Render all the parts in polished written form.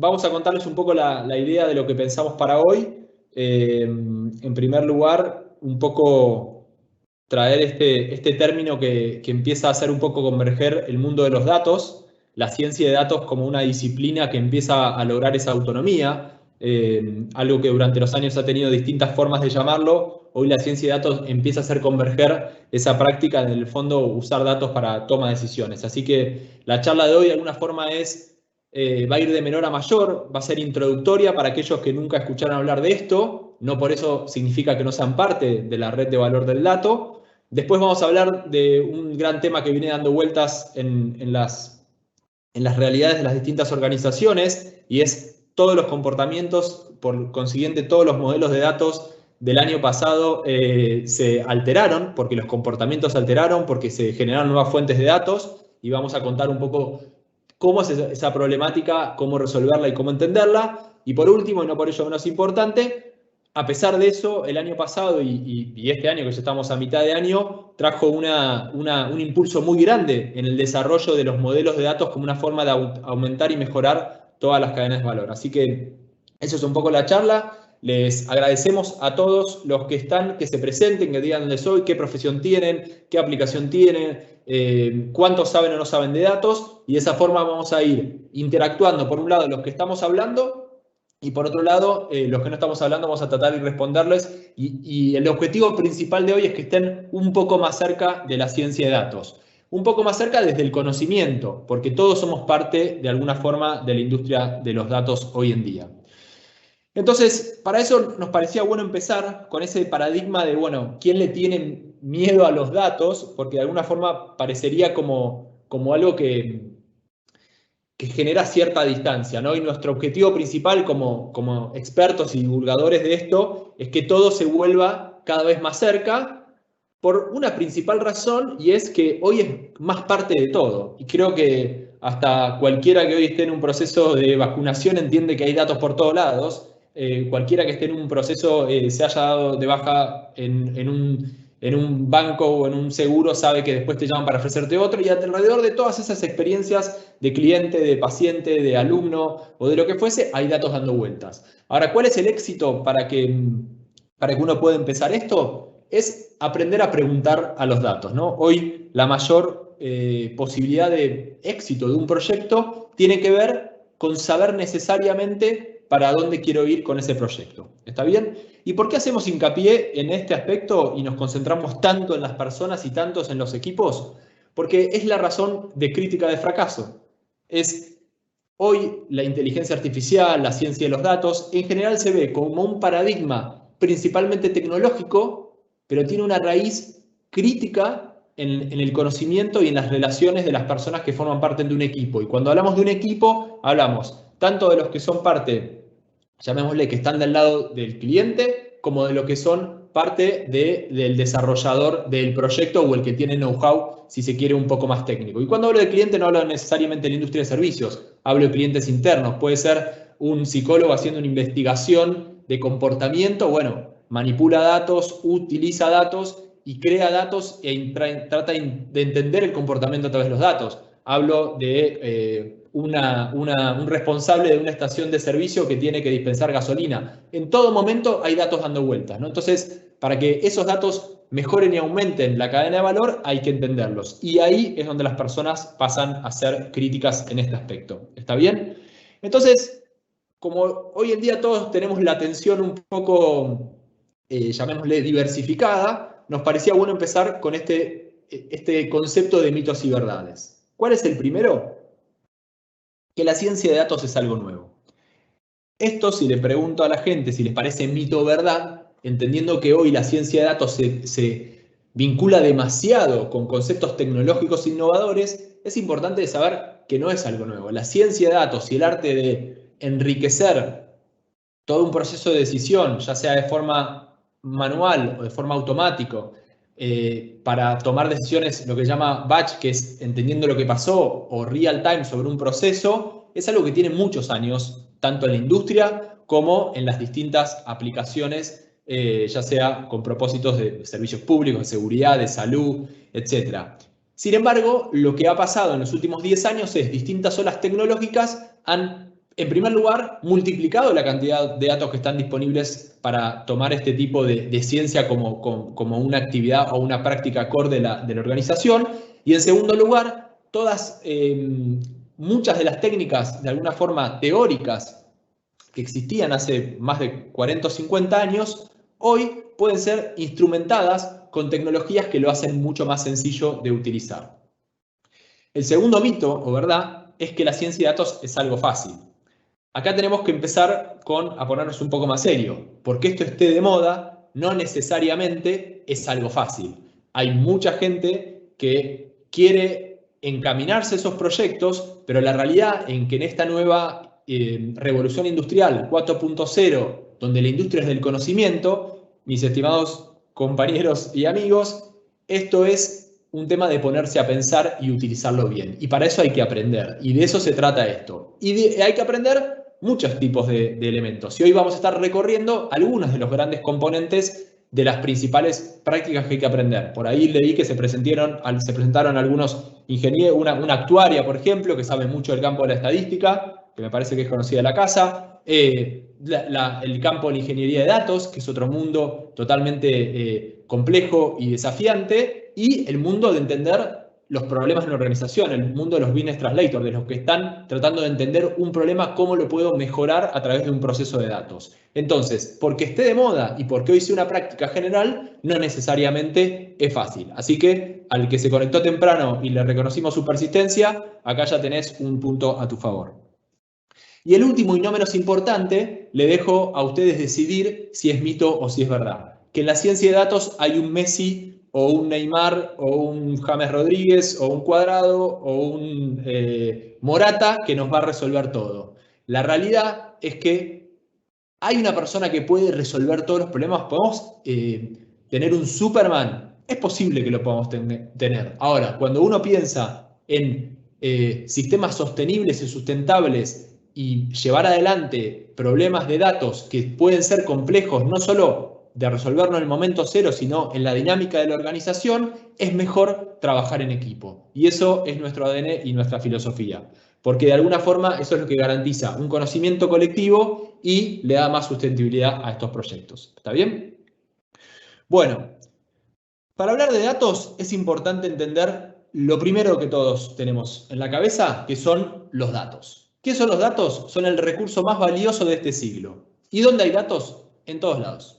vamos a contarles un poco la idea de lo que pensamos para hoy. En primer lugar, un poco traer este término que empieza a hacer un poco converger el mundo de los datos, la ciencia de datos como una disciplina que empieza a lograr esa autonomía, algo que durante los años ha tenido distintas formas de llamarlo. Hoy la ciencia de datos empieza a hacer converger esa práctica, en el fondo usar datos para toma de decisiones. Así que la charla de hoy de alguna forma va a ir de menor a mayor, va a ser introductoria para aquellos que nunca escucharon hablar de esto, no por eso significa que no sean parte de la red de valor del dato. Después vamos a hablar de un gran tema que viene dando vueltas en las realidades de las distintas organizaciones, y es todos los comportamientos, por consiguiente todos los modelos de datos del año pasado se alteraron, porque los comportamientos se alteraron, porque se generaron nuevas fuentes de datos, y vamos a contar un poco cómo es esa problemática, cómo resolverla y cómo entenderla. Y por último, y no por ello menos importante, a pesar de eso, el año pasado y este año, que ya estamos a mitad de año, trajo un impulso muy grande en el desarrollo de los modelos de datos como una forma de aumentar y mejorar todas las cadenas de valor. Así que eso es un poco la charla. Les agradecemos a todos los que están, que se presenten, que digan dónde soy, qué profesión tienen, qué aplicación tienen, cuántos saben o no saben de datos, y de esa forma vamos a ir interactuando, por un lado, los que estamos hablando, y por otro lado, los que no estamos hablando vamos a tratar de responderles, y el objetivo principal de hoy es que estén un poco más cerca de la ciencia de datos. Un poco más cerca desde el conocimiento, porque todos somos parte, de alguna forma, de la industria de los datos hoy en día. Entonces, para eso nos parecía bueno empezar con ese paradigma de, bueno, ¿quién le tiene miedo a los datos? Porque de alguna forma parecería como algo que genera cierta distancia, ¿no? Y nuestro objetivo principal como expertos y divulgadores de esto es que todo se vuelva cada vez más cerca por una principal razón, y es que hoy es más parte de todo. Y creo que hasta cualquiera que hoy esté en un proceso de vacunación entiende que hay datos por todos lados. Cualquiera que esté en un proceso, se haya dado de baja en un banco o en un seguro, sabe que después te llaman para ofrecerte otro, y alrededor de todas esas experiencias de cliente, de paciente, de alumno o de lo que fuese, hay datos dando vueltas. Ahora, ¿cuál es el éxito para que uno pueda empezar esto? Es aprender a preguntar a los datos, ¿no? Hoy la mayor posibilidad de éxito de un proyecto tiene que ver con saber necesariamente para dónde quiero ir con ese proyecto. ¿Está bien? ¿Y por qué hacemos hincapié en este aspecto y nos concentramos tanto en las personas y tantos en los equipos? Porque es la razón de crítica de fracaso. Hoy la inteligencia artificial, la ciencia de los datos, en general se ve como un paradigma principalmente tecnológico, pero tiene una raíz crítica en el conocimiento y en las relaciones de las personas que forman parte de un equipo. Y cuando hablamos de un equipo, hablamos tanto de los que son parte, llamémosle, que están del lado del cliente, como de los que son parte del desarrollador del proyecto o el que tiene know-how, si se quiere, un poco más técnico. Y cuando hablo de cliente no hablo necesariamente de la industria de servicios, hablo de clientes internos. Puede ser un psicólogo haciendo una investigación de comportamiento, bueno, manipula datos, utiliza datos y crea datos e trata de entender el comportamiento a través de los datos. Hablo de un responsable de una estación de servicio que tiene que dispensar gasolina. En todo momento hay datos dando vueltas, ¿no? Entonces, para que esos datos mejoren y aumenten la cadena de valor, hay que entenderlos. Y ahí es donde las personas pasan a ser críticas en este aspecto. ¿Está bien? Entonces, como hoy en día todos tenemos la atención un poco, llamémosle, diversificada, nos parecía bueno empezar con este concepto de mitos y verdades. ¿Cuál es el primero? Que la ciencia de datos es algo nuevo. Esto, si le pregunto a la gente si les parece mito o verdad, entendiendo que hoy la ciencia de datos se vincula demasiado con conceptos tecnológicos innovadores, es importante saber que no es algo nuevo. La ciencia de datos y el arte de enriquecer todo un proceso de decisión, ya sea de forma manual o de forma automática, para tomar decisiones, lo que se llama batch, que es entendiendo lo que pasó, o real time sobre un proceso, es algo que tiene muchos años, tanto en la industria como en las distintas aplicaciones, ya sea con propósitos de servicios públicos, de seguridad, de salud, etc. Sin embargo, lo que ha pasado en los últimos 10 años es distintas olas tecnológicas han En primer lugar, multiplicado la cantidad de datos que están disponibles para tomar este tipo de ciencia como una actividad o una práctica core de la organización. Y en segundo lugar, muchas de las técnicas, de alguna forma teóricas, que existían hace más de 40 o 50 años, hoy pueden ser instrumentadas con tecnologías que lo hacen mucho más sencillo de utilizar. El segundo mito, o verdad, es que la ciencia de datos es algo fácil. Acá tenemos que empezar a ponernos un poco más serio. Porque esto esté de moda, no necesariamente es algo fácil. Hay mucha gente que quiere encaminarse a esos proyectos, pero la realidad es que en esta nueva revolución industrial 4.0, donde la industria es del conocimiento, mis estimados compañeros y amigos, esto es un tema de ponerse a pensar y utilizarlo bien. Y para eso hay que aprender. Y de eso se trata esto. Y hay que aprender muchos tipos de elementos. Y hoy vamos a estar recorriendo algunos de los grandes componentes de las principales prácticas que hay que aprender. Por ahí leí que se presentaron algunos ingenieros, una actuaria, por ejemplo, que sabe mucho del campo de la estadística, que me parece que es conocida de la casa. El campo de la ingeniería de datos, que es otro mundo totalmente complejo y desafiante, y el mundo de entender los problemas en la organización, el mundo de los business translators, de los que están tratando de entender un problema, cómo lo puedo mejorar a través de un proceso de datos. Entonces, porque esté de moda y porque hoy sea una práctica general, no necesariamente es fácil. Así que al que se conectó temprano y le reconocimos su persistencia, acá ya tenés un punto a tu favor. Y el último y no menos importante, le dejo a ustedes decidir si es mito o si es verdad. Que en la ciencia de datos hay un Messi o un Neymar o un James Rodríguez o un Cuadrado o un Morata que nos va a resolver todo. La realidad es que hay una persona que puede resolver todos los problemas. ¿Podemos tener un Superman? Es posible que lo podamos tener. Ahora, cuando uno piensa en sistemas sostenibles y sustentables y llevar adelante problemas de datos que pueden ser complejos, no solo de resolverlo en el momento cero, sino en la dinámica de la organización, es mejor trabajar en equipo. Y eso es nuestro ADN y nuestra filosofía. Porque de alguna forma eso es lo que garantiza un conocimiento colectivo y le da más sustentabilidad a estos proyectos. ¿Está bien? Bueno, para hablar de datos es importante entender lo primero que todos tenemos en la cabeza, que son los datos. ¿Qué son los datos? Son el recurso más valioso de este siglo. ¿Y dónde hay datos? En todos lados.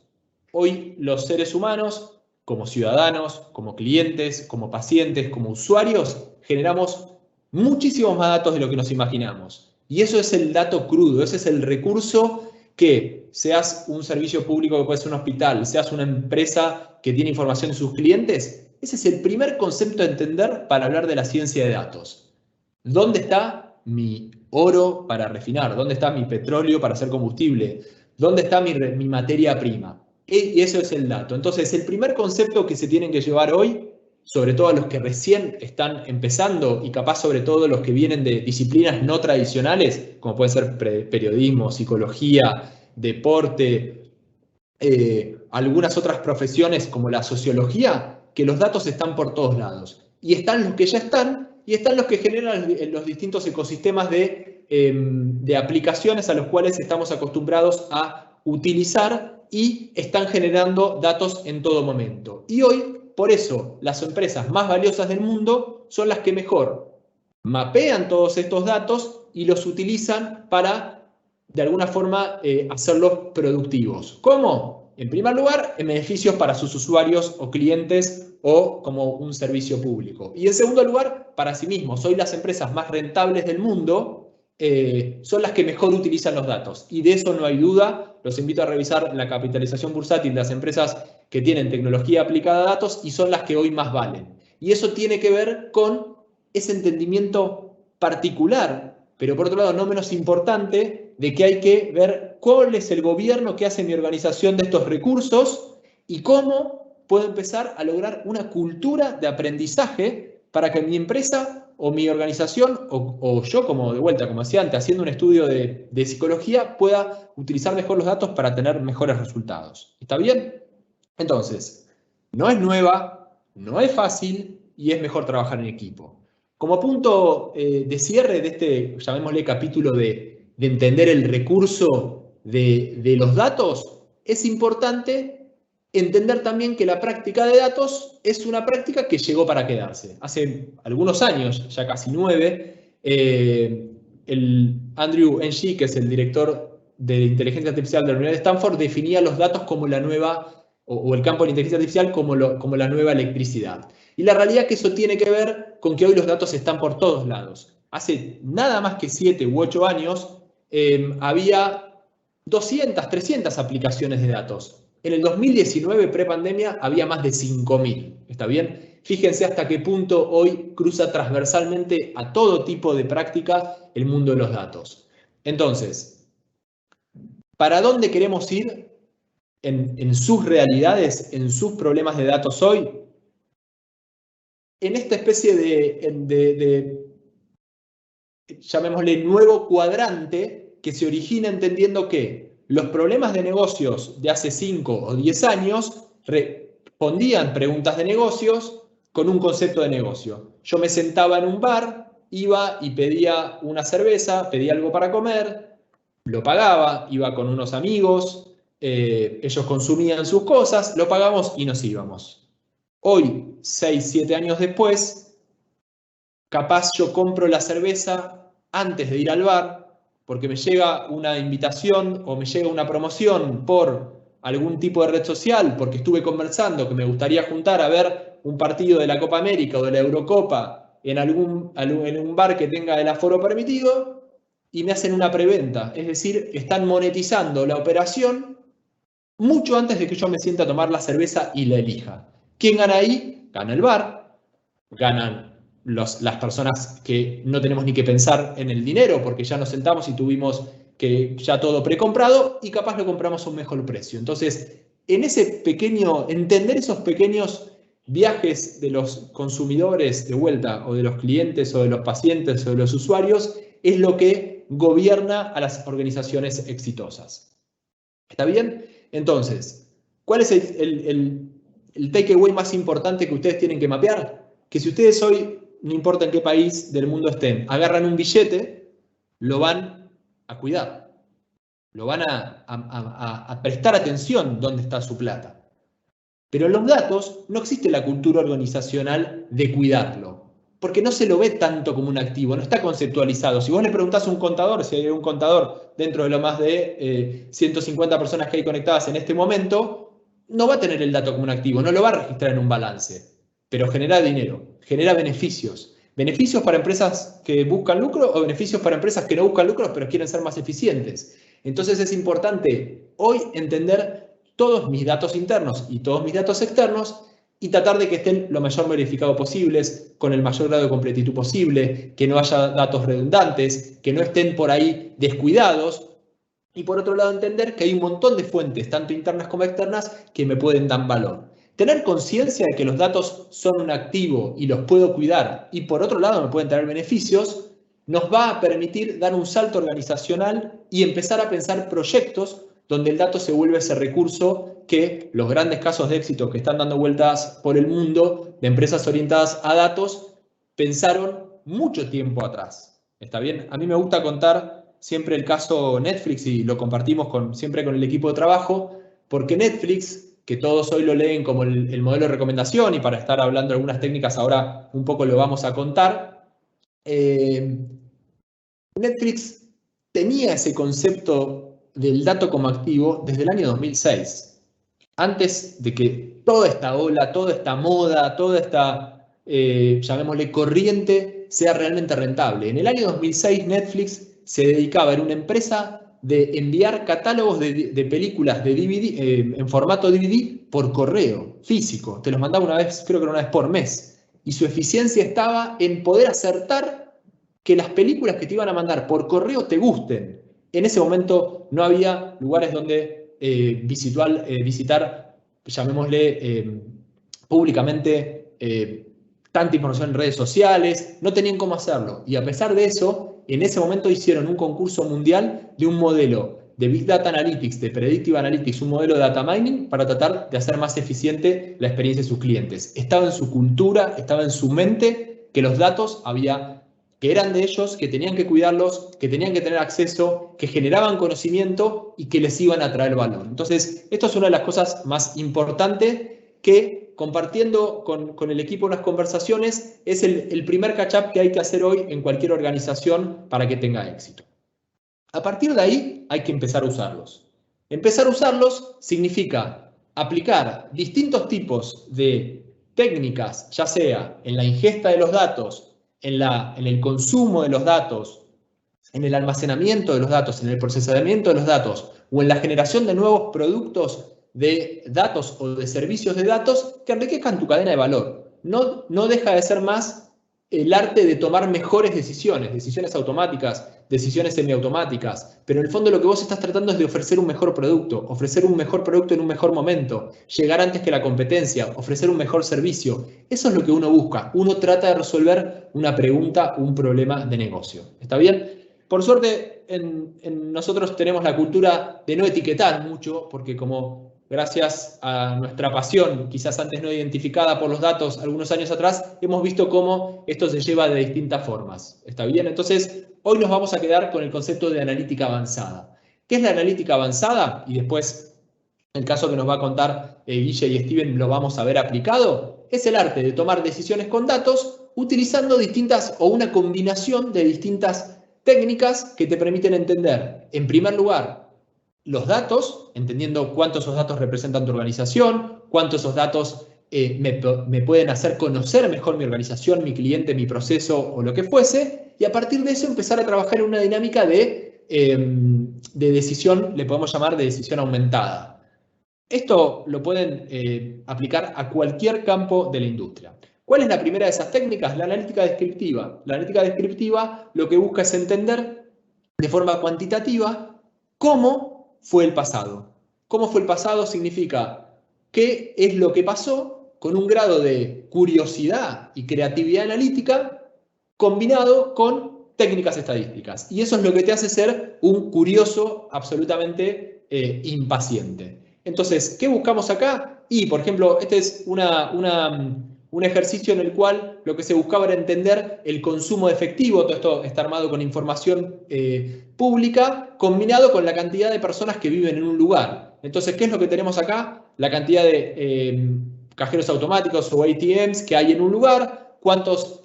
Hoy los seres humanos, como ciudadanos, como clientes, como pacientes, como usuarios, generamos muchísimos más datos de lo que nos imaginamos. Y eso es el dato crudo, ese es el recurso que seas un servicio público que puede ser un hospital, seas una empresa que tiene información de sus clientes, ese es el primer concepto a entender para hablar de la ciencia de datos. ¿Dónde está mi oro para refinar? ¿Dónde está mi petróleo para hacer combustible? ¿Dónde está mi materia prima? Y eso es el dato. Entonces, el primer concepto que se tienen que llevar hoy, sobre todo a los que recién están empezando y capaz sobre todo los que vienen de disciplinas no tradicionales, como pueden ser periodismo, psicología, deporte, algunas otras profesiones como la sociología, que los datos están por todos lados. Y están los que ya están, y están los que generan los distintos ecosistemas de aplicaciones a los cuales estamos acostumbrados a utilizar y están generando datos en todo momento. Y hoy, por eso, las empresas más valiosas del mundo son las que mejor mapean todos estos datos y los utilizan para, de alguna forma, hacerlos productivos. ¿Cómo? En primer lugar, en beneficios para sus usuarios o clientes o como un servicio público. Y en segundo lugar, para sí mismos. Hoy las empresas más rentables del mundo son las que mejor utilizan los datos. Y de eso no hay duda. Los invito a revisar la capitalización bursátil de las empresas que tienen tecnología aplicada a datos y son las que hoy más valen. Y eso tiene que ver con ese entendimiento particular, pero por otro lado no menos importante, de que hay que ver cuál es el gobierno que hace mi organización de estos recursos y cómo puedo empezar a lograr una cultura de aprendizaje para que mi empresa o mi organización o yo, como de vuelta, como decía antes, haciendo un estudio de psicología, pueda utilizar mejor los datos para tener mejores resultados. ¿Está bien? Entonces, no es nueva, no es fácil y es mejor trabajar en equipo. Como punto de cierre de este, llamémosle capítulo de entender el recurso de los datos, es importante entender también que la práctica de datos es una práctica que llegó para quedarse. Hace algunos años, ya casi 9, el Andrew Ng, que es el director de inteligencia artificial de la Universidad de Stanford, definía los datos como la nueva, o el campo de la inteligencia artificial como la nueva electricidad. Y la realidad es que eso tiene que ver con que hoy los datos están por todos lados. Hace nada más que 7 u 8 años había 200, 300 aplicaciones de datos. En el 2019, prepandemia, había más de 5.000. ¿Está bien? Fíjense hasta qué punto hoy cruza transversalmente a todo tipo de práctica el mundo de los datos. Entonces, ¿para dónde queremos ir en sus realidades, en sus problemas de datos hoy? En esta especie de llamémosle nuevo cuadrante que se origina entendiendo que los problemas de negocios de hace 5 o 10 años respondían preguntas de negocios con un concepto de negocio. Yo me sentaba en un bar, iba y pedía una cerveza, pedía algo para comer, lo pagaba, iba con unos amigos, ellos consumían sus cosas, lo pagamos y nos íbamos. Hoy, 6, 7 años después, capaz yo compro la cerveza antes de ir al bar, porque me llega una invitación o me llega una promoción por algún tipo de red social, porque estuve conversando que me gustaría juntar a ver un partido de la Copa América o de la Eurocopa en un bar que tenga el aforo permitido, y me hacen una preventa. Es decir, están monetizando la operación mucho antes de que yo me sienta a tomar la cerveza y la elija. ¿Quién gana ahí? Gana el bar, ganan las personas que no tenemos ni que pensar en el dinero porque ya nos sentamos y tuvimos que ya todo precomprado y capaz lo compramos a un mejor precio. Entonces, entender esos pequeños viajes de los consumidores de vuelta o de los clientes o de los pacientes o de los usuarios es lo que gobierna a las organizaciones exitosas. ¿Está bien? Entonces, ¿cuál es el takeaway más importante que ustedes tienen que mapear? Que si ustedes hoy, no importa en qué país del mundo estén, agarran un billete, lo van a cuidar. Lo van a prestar atención dónde está su plata. Pero en los datos no existe la cultura organizacional de cuidarlo, porque no se lo ve tanto como un activo, no está conceptualizado. Si vos le preguntás a un contador, si hay un contador dentro de lo más de 150 personas que hay conectadas en este momento, no va a tener el dato como un activo, no lo va a registrar en un balance, pero genera dinero, genera beneficios. ¿Beneficios para empresas que buscan lucro o beneficios para empresas que no buscan lucro pero quieren ser más eficientes? Entonces es importante hoy entender todos mis datos internos y todos mis datos externos y tratar de que estén lo mayor verificados posibles, con el mayor grado de completitud posible, que no haya datos redundantes, que no estén por ahí descuidados. Y por otro lado entender que hay un montón de fuentes, tanto internas como externas, que me pueden dar valor. Tener conciencia de que los datos son un activo y los puedo cuidar y por otro lado me pueden traer beneficios, nos va a permitir dar un salto organizacional y empezar a pensar proyectos donde el dato se vuelve ese recurso que los grandes casos de éxito que están dando vueltas por el mundo de empresas orientadas a datos pensaron mucho tiempo atrás. ¿Está bien? A mí me gusta contar siempre el caso Netflix y lo compartimos siempre con el equipo de trabajo, porque Netflix, que todos hoy lo leen como el modelo de recomendación y para estar hablando de algunas técnicas ahora un poco lo vamos a contar, Netflix tenía ese concepto del dato como activo desde el año 2006, antes de que toda esta ola, toda esta moda, toda esta, llamémosle, corriente sea realmente rentable. En el año 2006 Netflix se dedicaba, era una empresa de enviar catálogos de películas de DVD, en formato DVD por correo físico. Te los mandaba una vez, creo que una vez por mes. Y su eficiencia estaba en poder acertar que las películas que te iban a mandar por correo te gusten. En ese momento no había lugares donde visitar, llamémosle, públicamente tanta información en redes sociales, no tenían cómo hacerlo. Y a pesar de eso, en ese momento hicieron un concurso mundial de un modelo de Big Data Analytics, de Predictive Analytics, un modelo de Data Mining para tratar de hacer más eficiente la experiencia de sus clientes. Estaba en su cultura, estaba en su mente que los datos había que eran de ellos, que tenían que cuidarlos, que tenían que tener acceso, que generaban conocimiento y que les iban a traer valor. Entonces, esto es una de las cosas más importantes que, compartiendo con el equipo unas conversaciones, es el primer catch-up que hay que hacer hoy en cualquier organización para que tenga éxito. A partir de ahí hay que empezar a usarlos. Empezar a usarlos significa aplicar distintos tipos de técnicas, ya sea en la ingesta de los datos, en el consumo de los datos, en el almacenamiento de los datos, en el procesamiento de los datos o en la generación de nuevos productos de datos o de servicios de datos que enriquezcan tu cadena de valor. No deja de ser más el arte de tomar mejores decisiones, decisiones automáticas, decisiones semiautomáticas, pero en el fondo lo que vos estás tratando es de ofrecer un mejor producto en un mejor momento, llegar antes que la competencia, ofrecer un mejor servicio. Eso es lo que uno busca. Uno trata de resolver una pregunta, un problema de negocio. ¿Está bien? Por suerte, nosotros tenemos la cultura de no etiquetar mucho, porque como gracias a nuestra pasión, quizás antes no identificada por los datos algunos años atrás, hemos visto cómo esto se lleva de distintas formas. ¿Está bien? Entonces, hoy nos vamos a quedar con el concepto de analítica avanzada. ¿Qué es la analítica avanzada? Y después, el caso que nos va a contar Guille y Steven lo vamos a ver aplicado. Es el arte de tomar decisiones con datos utilizando distintas o una combinación de distintas técnicas que te permiten entender, en primer lugar, los datos, entendiendo cuánto esos datos representan tu organización, cuánto esos datos me pueden hacer conocer mejor mi organización, mi cliente, mi proceso o lo que fuese, y a partir de eso empezar a trabajar en una dinámica de decisión, le podemos llamar de decisión aumentada. Esto lo pueden aplicar a cualquier campo de la industria. ¿Cuál es la primera de esas técnicas? La analítica descriptiva. La analítica descriptiva lo que busca es entender de forma cuantitativa cómo fue el pasado. ¿Cómo fue el pasado? Significa qué es lo que pasó con un grado de curiosidad y creatividad analítica combinado con técnicas estadísticas. Y eso es lo que te hace ser un curioso absolutamente impaciente. Entonces, ¿qué buscamos acá? Y, por ejemplo, este es un ejercicio en el cual lo que se buscaba era entender el consumo de efectivo. Todo esto está armado con información pública, combinado con la cantidad de personas que viven en un lugar. Entonces, ¿qué es lo que tenemos acá? La cantidad de cajeros automáticos o ATMs que hay en un lugar, cuántos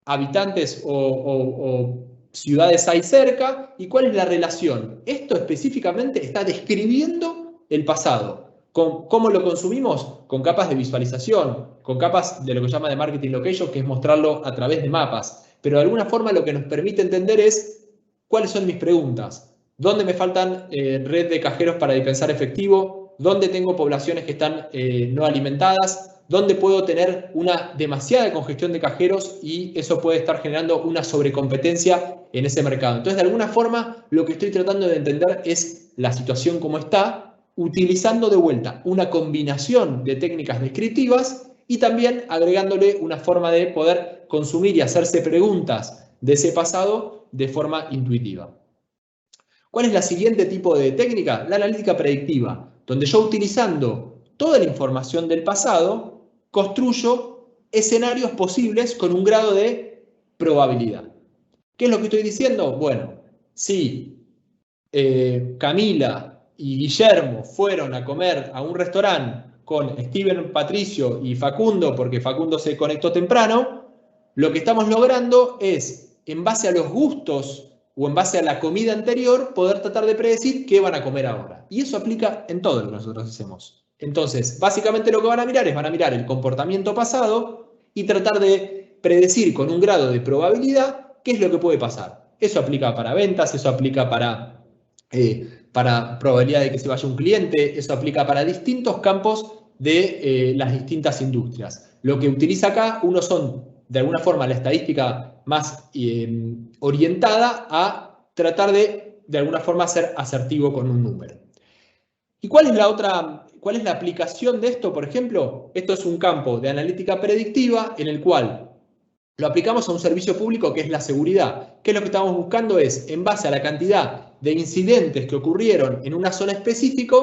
habitantes o ciudades hay cerca y cuál es la relación. Esto específicamente está describiendo el pasado. ¿Cómo lo consumimos? Con capas de visualización, con capas de lo que se llama de marketing location, que es mostrarlo a través de mapas. Pero de alguna forma lo que nos permite entender es cuáles son mis preguntas. ¿Dónde me faltan red de cajeros para dispensar efectivo? ¿Dónde tengo poblaciones que están no alimentadas? ¿Dónde puedo tener una demasiada congestión de cajeros y eso puede estar generando una sobrecompetencia en ese mercado? Entonces, de alguna forma, lo que estoy tratando de entender es la situación como está, utilizando de vuelta una combinación de técnicas descriptivas y también agregándole una forma de poder consumir y hacerse preguntas de ese pasado de forma intuitiva. ¿Cuál es la siguiente tipo de técnica? La analítica predictiva, donde yo utilizando toda la información del pasado construyo escenarios posibles con un grado de probabilidad. ¿Qué es lo que estoy diciendo? Bueno, si Camila y Guillermo fueron a comer a un restaurante con Steven, Patricio y Facundo, porque Facundo se conectó temprano, lo que estamos logrando es, en base a los gustos o en base a la comida anterior, poder tratar de predecir qué van a comer ahora. Y eso aplica en todo lo que nosotros hacemos. Entonces, básicamente lo que van a mirar el comportamiento pasado y tratar de predecir con un grado de probabilidad qué es lo que puede pasar. Eso aplica para ventas, eso aplica para probabilidad de que se vaya un cliente, eso aplica para distintos campos de las distintas industrias. Lo que utiliza acá, uno son, de alguna forma, la estadística más orientada a tratar de alguna forma, ser asertivo con un número. ¿Y cuál es la aplicación de esto, por ejemplo? Esto es un campo de analítica predictiva en el cual lo aplicamos a un servicio público que es la seguridad. ¿Qué es lo que estamos buscando? Es, en base a la cantidad de incidentes que ocurrieron en una zona específica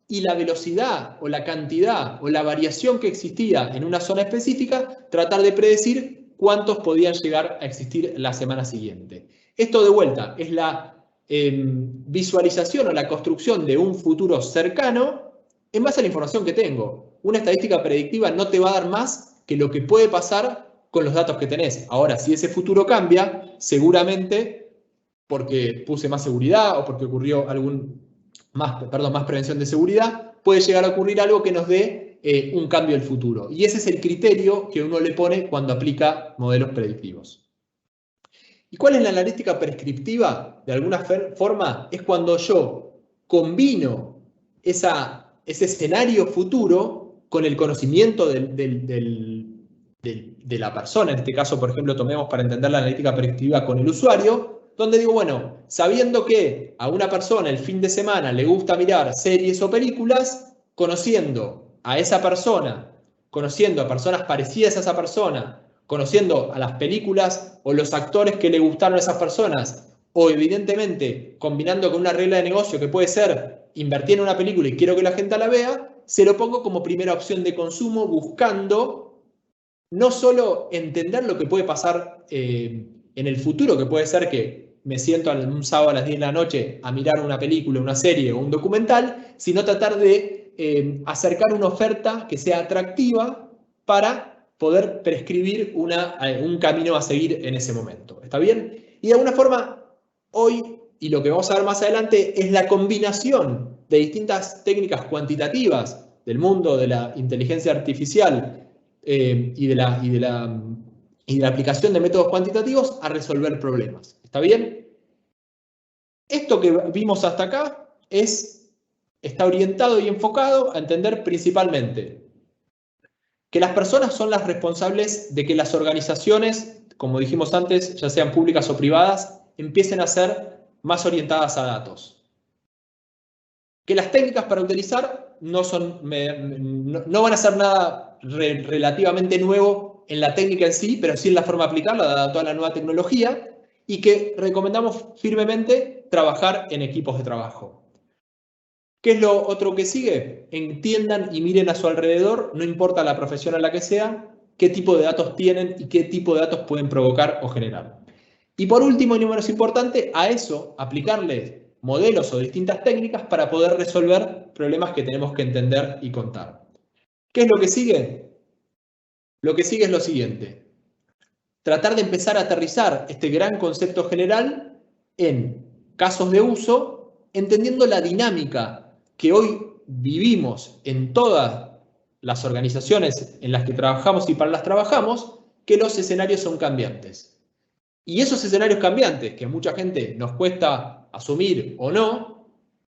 y la velocidad o la cantidad o la variación que existía en una zona específica, tratar de predecir cuántos podían llegar a existir la semana siguiente. Esto de vuelta es la visualización o la construcción de un futuro cercano en base a la información que tengo. Una estadística predictiva no te va a dar más que lo que puede pasar con los datos que tenés. Ahora, si ese futuro cambia, seguramente porque puse más seguridad o porque ocurrió más prevención de seguridad, puede llegar a ocurrir algo que nos dé un cambio del futuro. Y ese es el criterio que uno le pone cuando aplica modelos predictivos. ¿Y cuál es la analítica prescriptiva? De alguna forma es cuando yo combino ese escenario futuro con el conocimiento de la persona. En este caso, por ejemplo, tomemos para entender la analítica predictiva con el usuario, donde digo, bueno, sabiendo que a una persona el fin de semana le gusta mirar series o películas, conociendo a esa persona, conociendo a personas parecidas a esa persona, conociendo a las películas o los actores que le gustaron a esas personas, o evidentemente combinando con una regla de negocio que puede ser invertir en una película y quiero que la gente la vea, se lo pongo como primera opción de consumo buscando no solo entender lo que puede pasar en el futuro, que puede ser que me siento un sábado a las 10 de la noche a mirar una película, una serie o un documental, sino tratar de acercar una oferta que sea atractiva para poder prescribir un camino a seguir en ese momento. ¿Está bien? Y de alguna forma, hoy, y lo que vamos a ver más adelante, es la combinación de distintas técnicas cuantitativas del mundo de la inteligencia artificial y de la aplicación de métodos cuantitativos a resolver problemas. ¿Está bien? Esto que vimos hasta acá está orientado y enfocado a entender principalmente que las personas son las responsables de que las organizaciones, como dijimos antes, ya sean públicas o privadas, empiecen a ser más orientadas a datos. Que las técnicas para utilizar no van a ser nada relativamente nuevo en la técnica en sí, pero sí en la forma de aplicarla, dada toda la nueva tecnología, y que recomendamos firmemente trabajar en equipos de trabajo. ¿Qué es lo otro que sigue? Entiendan y miren a su alrededor, no importa la profesión a la que sea, qué tipo de datos tienen y qué tipo de datos pueden provocar o generar. Y por último, y no menos importante, a eso aplicarles modelos o distintas técnicas para poder resolver problemas que tenemos que entender y contar. ¿Qué es lo que sigue? Lo que sigue es lo siguiente. Tratar de empezar a aterrizar este gran concepto general en casos de uso, entendiendo la dinámica que hoy vivimos en todas las organizaciones en las que trabajamos y para las trabajamos, que los escenarios son cambiantes. Y esos escenarios cambiantes, que a mucha gente nos cuesta asumir o no,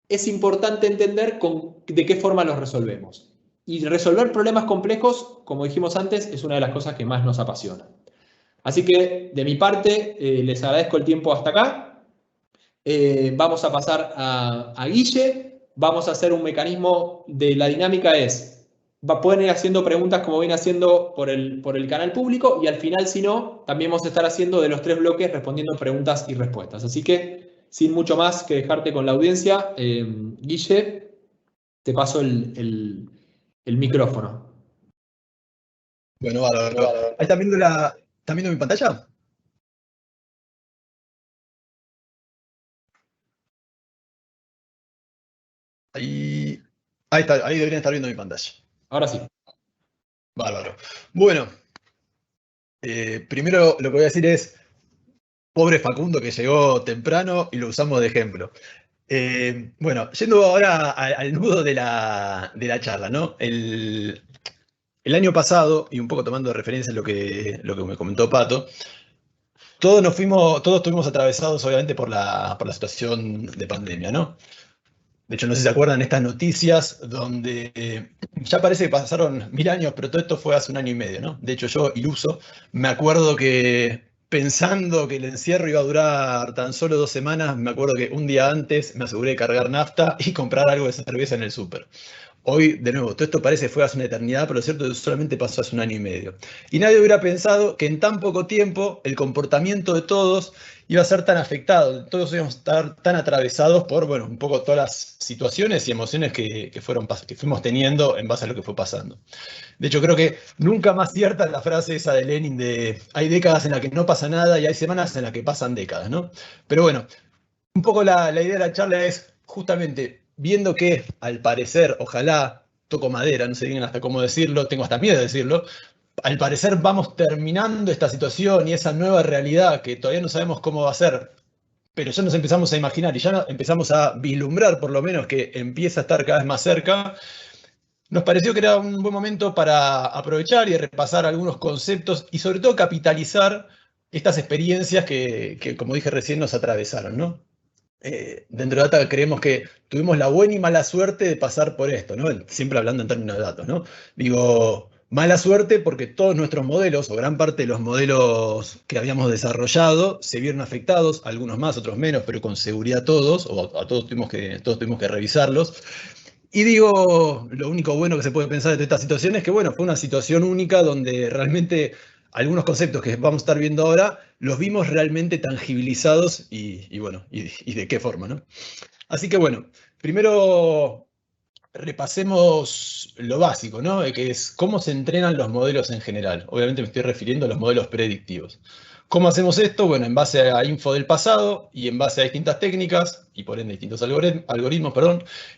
es importante entender de qué forma los resolvemos. Y resolver problemas complejos, como dijimos antes, es una de las cosas que más nos apasiona. Así que, de mi parte, les agradezco el tiempo hasta acá. Vamos a pasar a Guille. Vamos a hacer un mecanismo de la dinámica pueden ir haciendo preguntas como viene haciendo por el canal público y al final, si no, también vamos a estar haciendo de los 3 bloques respondiendo preguntas y respuestas. Así que, sin mucho más que dejarte con la audiencia, Guille, te paso el micrófono. Bueno, bárbaro. Ahí están viendo mi pantalla. Ahí está, ahí deberían estar viendo mi pantalla. Ahora sí. Bárbaro. Bueno, primero lo que voy a decir es, pobre Facundo que llegó temprano y lo usamos de ejemplo. Bueno, yendo ahora al nudo de la charla, ¿no? El año pasado, y un poco tomando de referencia lo que me comentó Pato, todos estuvimos atravesados obviamente por la situación de pandemia, ¿no? De hecho, no sé si se acuerdan estas noticias donde ya parece que pasaron 1000 años, pero todo esto fue hace 1 año y medio, ¿no? De hecho, yo, iluso, me acuerdo que pensando que el encierro iba a durar tan solo 2 semanas, me acuerdo que un día antes me aseguré de cargar nafta y comprar algo de cerveza en el súper. Hoy, de nuevo, todo esto parece fue hace una eternidad, pero lo cierto es que solamente pasó hace 1 año y medio. Y nadie hubiera pensado que en tan poco tiempo el comportamiento de todos iba a ser tan afectado, todos íbamos a estar tan atravesados por, bueno, un poco todas las situaciones y emociones que fuimos teniendo en base a lo que fue pasando. De hecho, creo que nunca más cierta es la frase esa de Lenin de hay décadas en las que no pasa nada y hay semanas en las que pasan décadas, ¿no? Pero bueno, un poco la idea de la charla es justamente viendo que al parecer, ojalá, toco madera, no sé bien hasta cómo decirlo, tengo hasta miedo de decirlo, al parecer vamos terminando esta situación y esa nueva realidad que todavía no sabemos cómo va a ser, pero ya nos empezamos a imaginar y ya empezamos a vislumbrar por lo menos que empieza a estar cada vez más cerca. Nos pareció que era un buen momento para aprovechar y repasar algunos conceptos y sobre todo capitalizar estas experiencias que como dije recién, nos atravesaron, ¿no? Dentro de Data creemos que tuvimos la buena y mala suerte de pasar por esto, ¿no? Siempre hablando en términos de datos, ¿no? Digo, mala suerte porque todos nuestros modelos, o gran parte de los modelos que habíamos desarrollado, se vieron afectados, algunos más, otros menos, pero con seguridad todos, o a todos tuvimos que revisarlos. Y digo, lo único bueno que se puede pensar de esta situación es que, bueno, fue una situación única donde realmente algunos conceptos que vamos a estar viendo ahora los vimos realmente tangibilizados y bueno, y de qué forma, ¿no? Así que bueno, primero repasemos lo básico, ¿no? Que es cómo se entrenan los modelos en general. Obviamente me estoy refiriendo a los modelos predictivos. ¿Cómo hacemos esto? Bueno, en base a info del pasado y en base a distintas técnicas y por ende distintos algoritmos,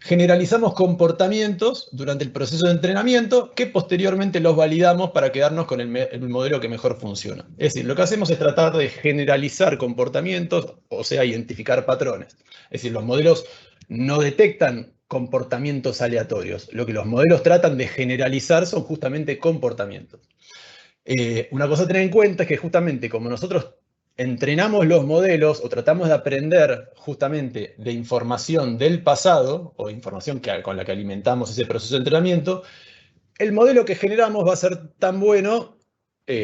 generalizamos comportamientos durante el proceso de entrenamiento que posteriormente los validamos para quedarnos con el modelo que mejor funciona. Es decir, lo que hacemos es tratar de generalizar comportamientos, o sea, identificar patrones. Es decir, los modelos no detectan comportamientos aleatorios. Lo que los modelos tratan de generalizar son justamente comportamientos. Una cosa a tener en cuenta es que justamente como nosotros entrenamos los modelos o tratamos de aprender justamente de información del pasado o información con la que alimentamos ese proceso de entrenamiento, el modelo que generamos va a ser tan bueno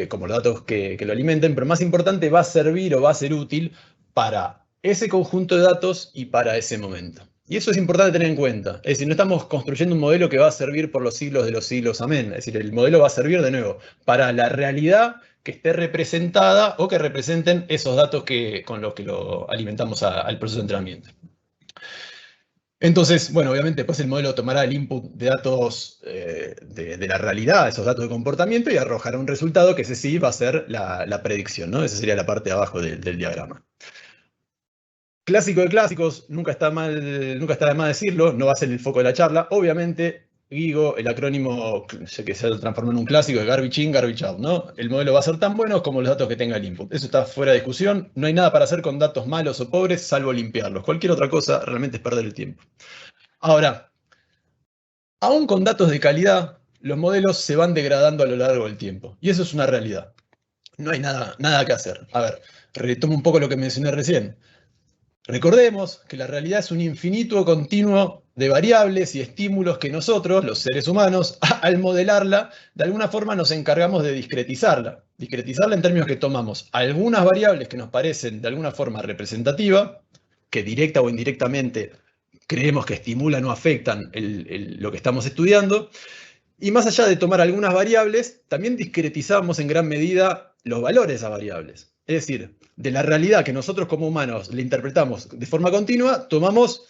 como los datos que lo alimenten, pero más importante va a servir o va a ser útil para ese conjunto de datos y para ese momento. Y eso es importante tener en cuenta. Es decir, no estamos construyendo un modelo que va a servir por los siglos de los siglos, amén. Es decir, el modelo va a servir de nuevo para la realidad que esté representada o que representen esos datos con los que lo alimentamos al proceso de entrenamiento. Entonces, bueno, obviamente después el modelo tomará el input de datos de la realidad, esos datos de comportamiento, y arrojará un resultado que ese sí va a ser la predicción, ¿no? Esa sería la parte de abajo del diagrama. Clásico de clásicos, nunca está de más decirlo, no va a ser el foco de la charla. Obviamente, GIGO, el acrónimo que se transformó en un clásico de garbage in, garbage out, ¿no? El modelo va a ser tan bueno como los datos que tenga el input. Eso está fuera de discusión. No hay nada para hacer con datos malos o pobres, salvo limpiarlos. Cualquier otra cosa realmente es perder el tiempo. Ahora, aún con datos de calidad, los modelos se van degradando a lo largo del tiempo. Y eso es una realidad. No hay nada que hacer. A ver, retomo un poco lo que mencioné recién. Recordemos que la realidad es un infinito continuo de variables y estímulos que nosotros, los seres humanos, al modelarla, de alguna forma nos encargamos de discretizarla. Discretizarla en términos que tomamos algunas variables que nos parecen de alguna forma representativas, que directa o indirectamente creemos que estimulan o afectan lo que estamos estudiando, y más allá de tomar algunas variables, también discretizamos en gran medida los valores de esas variables. Es decir, de la realidad que nosotros como humanos le interpretamos de forma continua, tomamos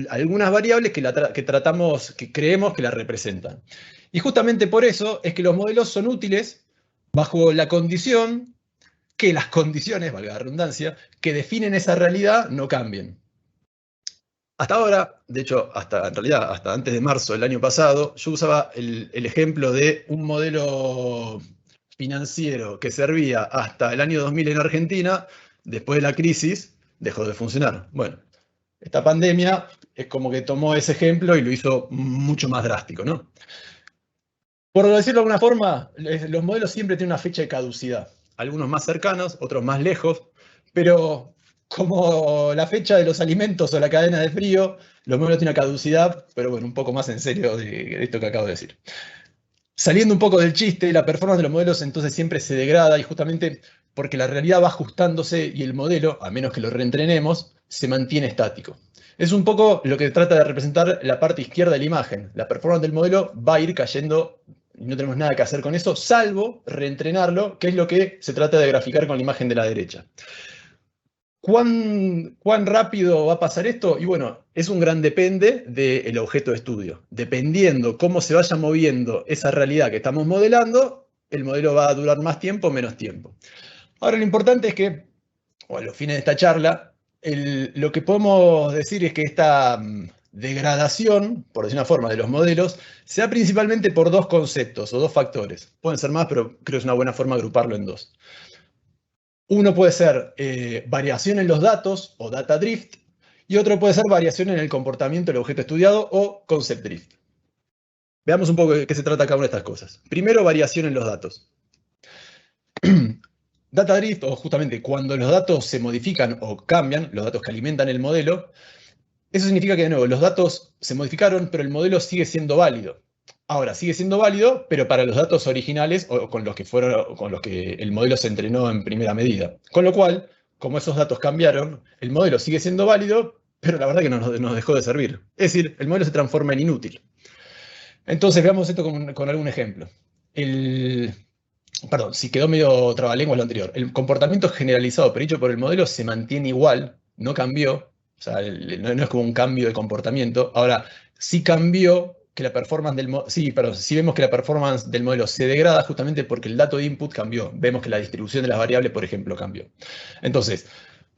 algunas variables que creemos que la representan. Y justamente por eso es que los modelos son útiles bajo la condición que las condiciones, valga la redundancia, que definen esa realidad no cambien. Hasta ahora, de hecho, en realidad hasta antes de marzo del año pasado, yo usaba el ejemplo de un modelo financiero que servía hasta el año 2000 en Argentina. Después de la crisis dejó de funcionar. Bueno, esta pandemia es como que tomó ese ejemplo y lo hizo mucho más drástico, ¿no? Por decirlo de alguna forma, los modelos siempre tienen una fecha de caducidad. Algunos más cercanos, otros más lejos, pero como la fecha de los alimentos o la cadena de frío, los modelos tienen una caducidad, pero bueno, un poco más en serio de esto que acabo de decir. Saliendo un poco del chiste, la performance de los modelos entonces siempre se degrada y justamente porque la realidad va ajustándose y el modelo, a menos que lo reentrenemos, se mantiene estático. Es un poco lo que trata de representar la parte izquierda de la imagen. La performance del modelo va a ir cayendo y no tenemos nada que hacer con eso, salvo reentrenarlo, que es lo que se trata de graficar con la imagen de la derecha. ¿Cuán rápido va a pasar esto? Y bueno, es un gran depende del objeto de estudio. Dependiendo cómo se vaya moviendo esa realidad que estamos modelando, el modelo va a durar más tiempo o menos tiempo. Ahora, lo importante es que, o a los fines de esta charla, lo que podemos decir es que esta degradación, por decir una forma, de los modelos, se da principalmente por dos conceptos o dos factores. Pueden ser más, pero creo que es una buena forma agruparlo en dos. Uno puede ser variación en los datos o data drift, y otro puede ser variación en el comportamiento del objeto estudiado o concept drift. Veamos un poco de qué se trata cada una de estas cosas. Primero, variación en los datos. Data drift, o justamente cuando los datos se modifican o cambian, los datos que alimentan el modelo, eso significa que, de nuevo, los datos se modificaron, pero el modelo sigue siendo válido. Ahora, sigue siendo válido, pero para los datos originales o con los que el modelo se entrenó en primera medida. Con lo cual, como esos datos cambiaron, el modelo sigue siendo válido, pero la verdad que nos dejó de servir. Es decir, el modelo se transforma en inútil. Entonces, veamos esto con algún ejemplo. Perdón, si quedó medio trabalenguas lo anterior. El comportamiento generalizado predicho por el modelo se mantiene igual, no cambió. O sea, no es como un cambio de comportamiento. Ahora, sí cambió que la performance del modelo. Sí, perdón, sí vemos que la performance del modelo se degrada justamente porque el dato de input cambió. Vemos que la distribución de las variables, por ejemplo, cambió. Entonces,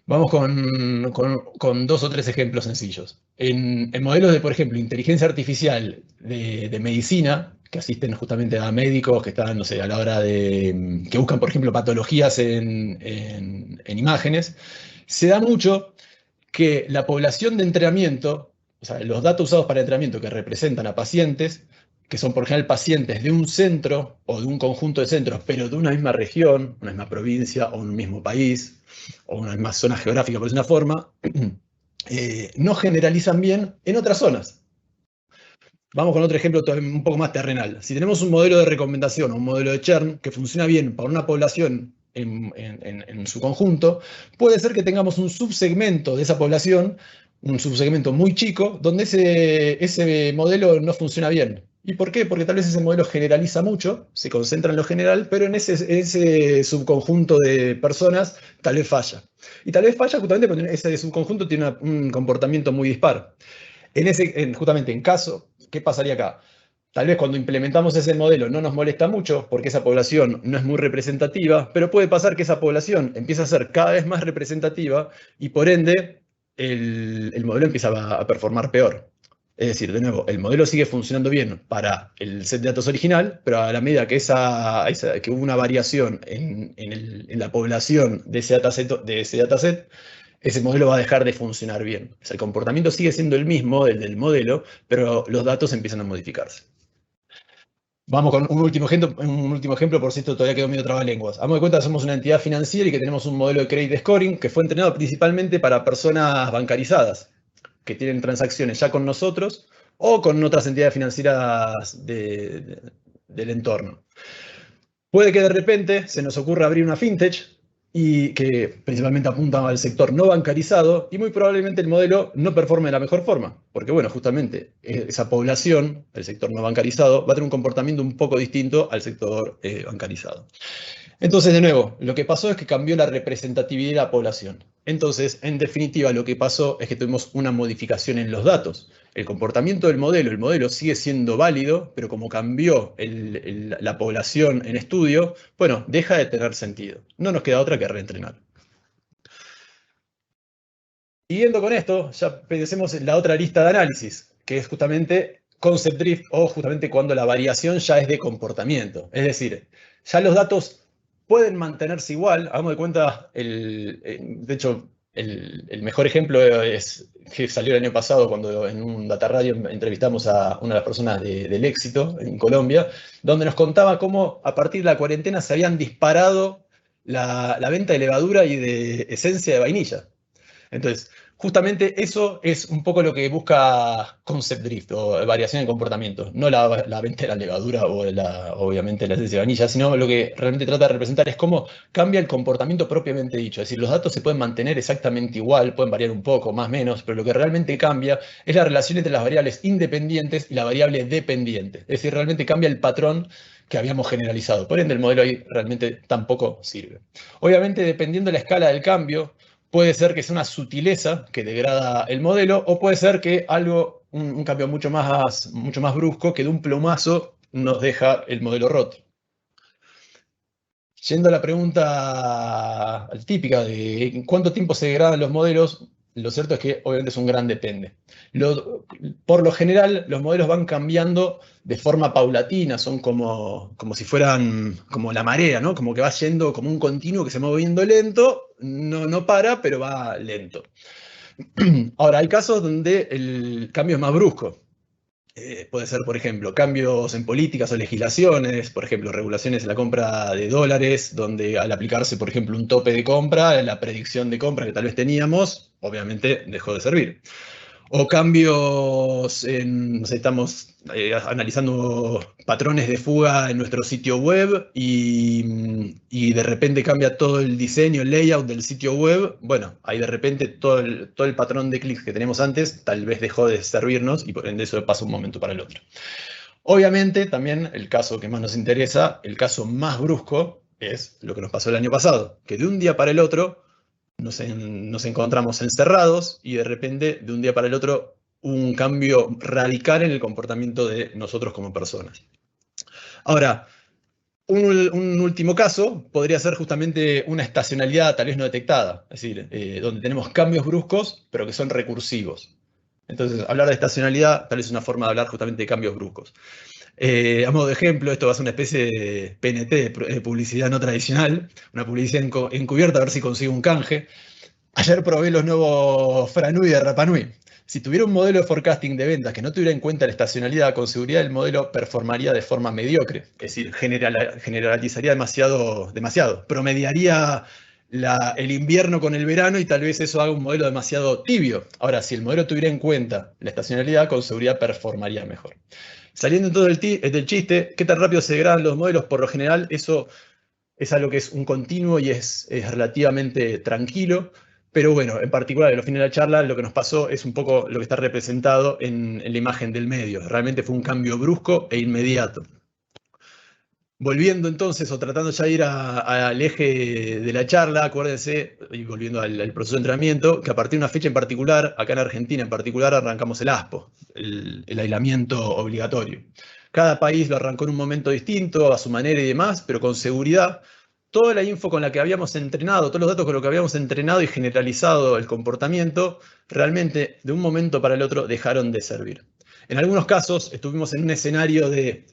vamos con dos o tres ejemplos sencillos. En modelos de, por ejemplo, inteligencia artificial de medicina, que asisten justamente a médicos que están, no sé, a la hora de, que buscan, por ejemplo, patologías en imágenes, se da mucho que la población de entrenamiento, o sea, los datos usados para entrenamiento que representan a pacientes, que son por ejemplo pacientes de un centro o de un conjunto de centros, pero de una misma región, una misma provincia o un mismo país, o una misma zona geográfica, por decir una forma, no generalizan bien en otras zonas. Vamos con otro ejemplo un poco más terrenal. Si tenemos un modelo de recomendación o un modelo de churn que funciona bien para una población en su conjunto, puede ser que tengamos un subsegmento de esa población, un subsegmento muy chico, donde ese modelo no funciona bien. ¿Y por qué? Porque tal vez ese modelo generaliza mucho, se concentra en lo general, pero en ese subconjunto de personas tal vez falla. Y tal vez falla justamente porque ese subconjunto tiene un comportamiento muy dispar. Justamente en caso, ¿qué pasaría acá? Tal vez cuando implementamos ese modelo no nos molesta mucho porque esa población no es muy representativa, pero puede pasar que esa población empiece a ser cada vez más representativa y por ende el modelo empieza a performar peor. Es decir, de nuevo, el modelo sigue funcionando bien para el set de datos original, pero a la medida que hubo una variación en la población de ese dataset, ese modelo va a dejar de funcionar bien. O sea, el comportamiento sigue siendo el mismo, el del modelo, pero los datos empiezan a modificarse. Vamos con un último ejemplo, por si esto todavía quedó medio trabalenguas. Hagamos de cuenta que somos una entidad financiera y que tenemos un modelo de credit scoring que fue entrenado principalmente para personas bancarizadas, que tienen transacciones ya con nosotros o con otras entidades financieras del entorno. Puede que de repente se nos ocurra abrir una fintech y que principalmente apunta al sector no bancarizado y muy probablemente el modelo no performe de la mejor forma, porque bueno, justamente esa población, el sector no bancarizado, va a tener un comportamiento un poco distinto al sector bancarizado. Entonces, de nuevo, lo que pasó es que cambió la representatividad de la población. Entonces, en definitiva, lo que pasó es que tuvimos una modificación en los datos. El comportamiento del modelo, el modelo sigue siendo válido, pero como cambió la población en estudio, bueno, deja de tener sentido. No nos queda otra que reentrenar. Siguiendo con esto, ya pensemos en la otra lista de análisis, que es justamente concept drift o justamente cuando la variación ya es de comportamiento. Es decir, ya los datos pueden mantenerse igual. Hagamos de cuenta, de hecho, el mejor ejemplo es que salió el año pasado cuando en un Data Radio entrevistamos a una de las personas del Éxito en Colombia, donde nos contaba cómo a partir de la cuarentena se habían disparado la venta de levadura y de esencia de vainilla. Entonces, Justamente eso es un poco lo que busca Concept Drift o variación de comportamiento. No la venta de la levadura o obviamente la esencia de vainilla, sino lo que realmente trata de representar es cómo cambia el comportamiento propiamente dicho. Es decir, los datos se pueden mantener exactamente igual, pueden variar un poco, más o menos, pero lo que realmente cambia es la relación entre las variables independientes y la variable dependiente. Es decir, realmente cambia el patrón que habíamos generalizado. Por ende, el modelo ahí realmente tampoco sirve. Obviamente, dependiendo de la escala del cambio, puede ser que sea una sutileza que degrada el modelo, o puede ser que un cambio mucho más brusco, que de un plumazo nos deja el modelo roto. Yendo a la pregunta típica de en cuánto tiempo se degradan los modelos, lo cierto es que obviamente es un gran depende. Por lo general, los modelos van cambiando de forma paulatina, son como si fueran como la marea, ¿no? Como que va yendo como un continuo que se va moviendo lento, no para, pero va lento. Ahora, hay casos donde el cambio es más brusco. Puede ser, por ejemplo, cambios en políticas o legislaciones, por ejemplo, regulaciones en la compra de dólares, donde al aplicarse, por ejemplo, un tope de compra, la predicción de compra que tal vez teníamos, obviamente dejó de servir. O cambios no sé, estamos analizando patrones de fuga en nuestro sitio web y de repente cambia todo el diseño, el layout del sitio web. Bueno, ahí de repente todo el patrón de clics que tenemos antes tal vez dejó de servirnos y por ende eso pasa un momento para el otro. Obviamente, también el caso que más nos interesa, el caso más brusco, es lo que nos pasó el año pasado, que de un día para el otro nos encontramos encerrados y de repente, de un día para el otro, un cambio radical en el comportamiento de nosotros como personas. Ahora, un último caso podría ser justamente una estacionalidad tal vez no detectada, es decir, donde tenemos cambios bruscos, pero que son recursivos. Entonces, hablar de estacionalidad tal vez es una forma de hablar justamente de cambios bruscos. A modo de ejemplo, esto va a ser una especie de PNT, de publicidad no tradicional, una publicidad encubierta, a ver si consigo un canje. Ayer probé los nuevos Franui de Rapanui. Si tuviera un modelo de forecasting de ventas que no tuviera en cuenta la estacionalidad, con seguridad el modelo performaría de forma mediocre. Es decir, generalizaría demasiado. Promediaría el invierno con el verano y tal vez eso haga un modelo demasiado tibio. Ahora, si el modelo tuviera en cuenta la estacionalidad, con seguridad performaría mejor. Saliendo entonces del chiste, ¿qué tan rápido se degradan los modelos? Por lo general, eso es algo que es un continuo y es relativamente tranquilo. Pero bueno, en particular, en los fines de la charla, lo que nos pasó es un poco lo que está representado en la imagen del medio. Realmente fue un cambio brusco e inmediato. Volviendo entonces, o tratando ya de ir al eje de la charla, acuérdense, y volviendo al proceso de entrenamiento, que a partir de una fecha en particular, acá en Argentina en particular, arrancamos el ASPO, el aislamiento obligatorio. Cada país lo arrancó en un momento distinto, a su manera y demás, pero con seguridad, toda la info con la que habíamos entrenado, todos los datos con los que habíamos entrenado y generalizado el comportamiento, realmente de un momento para el otro dejaron de servir. En algunos casos estuvimos en un escenario de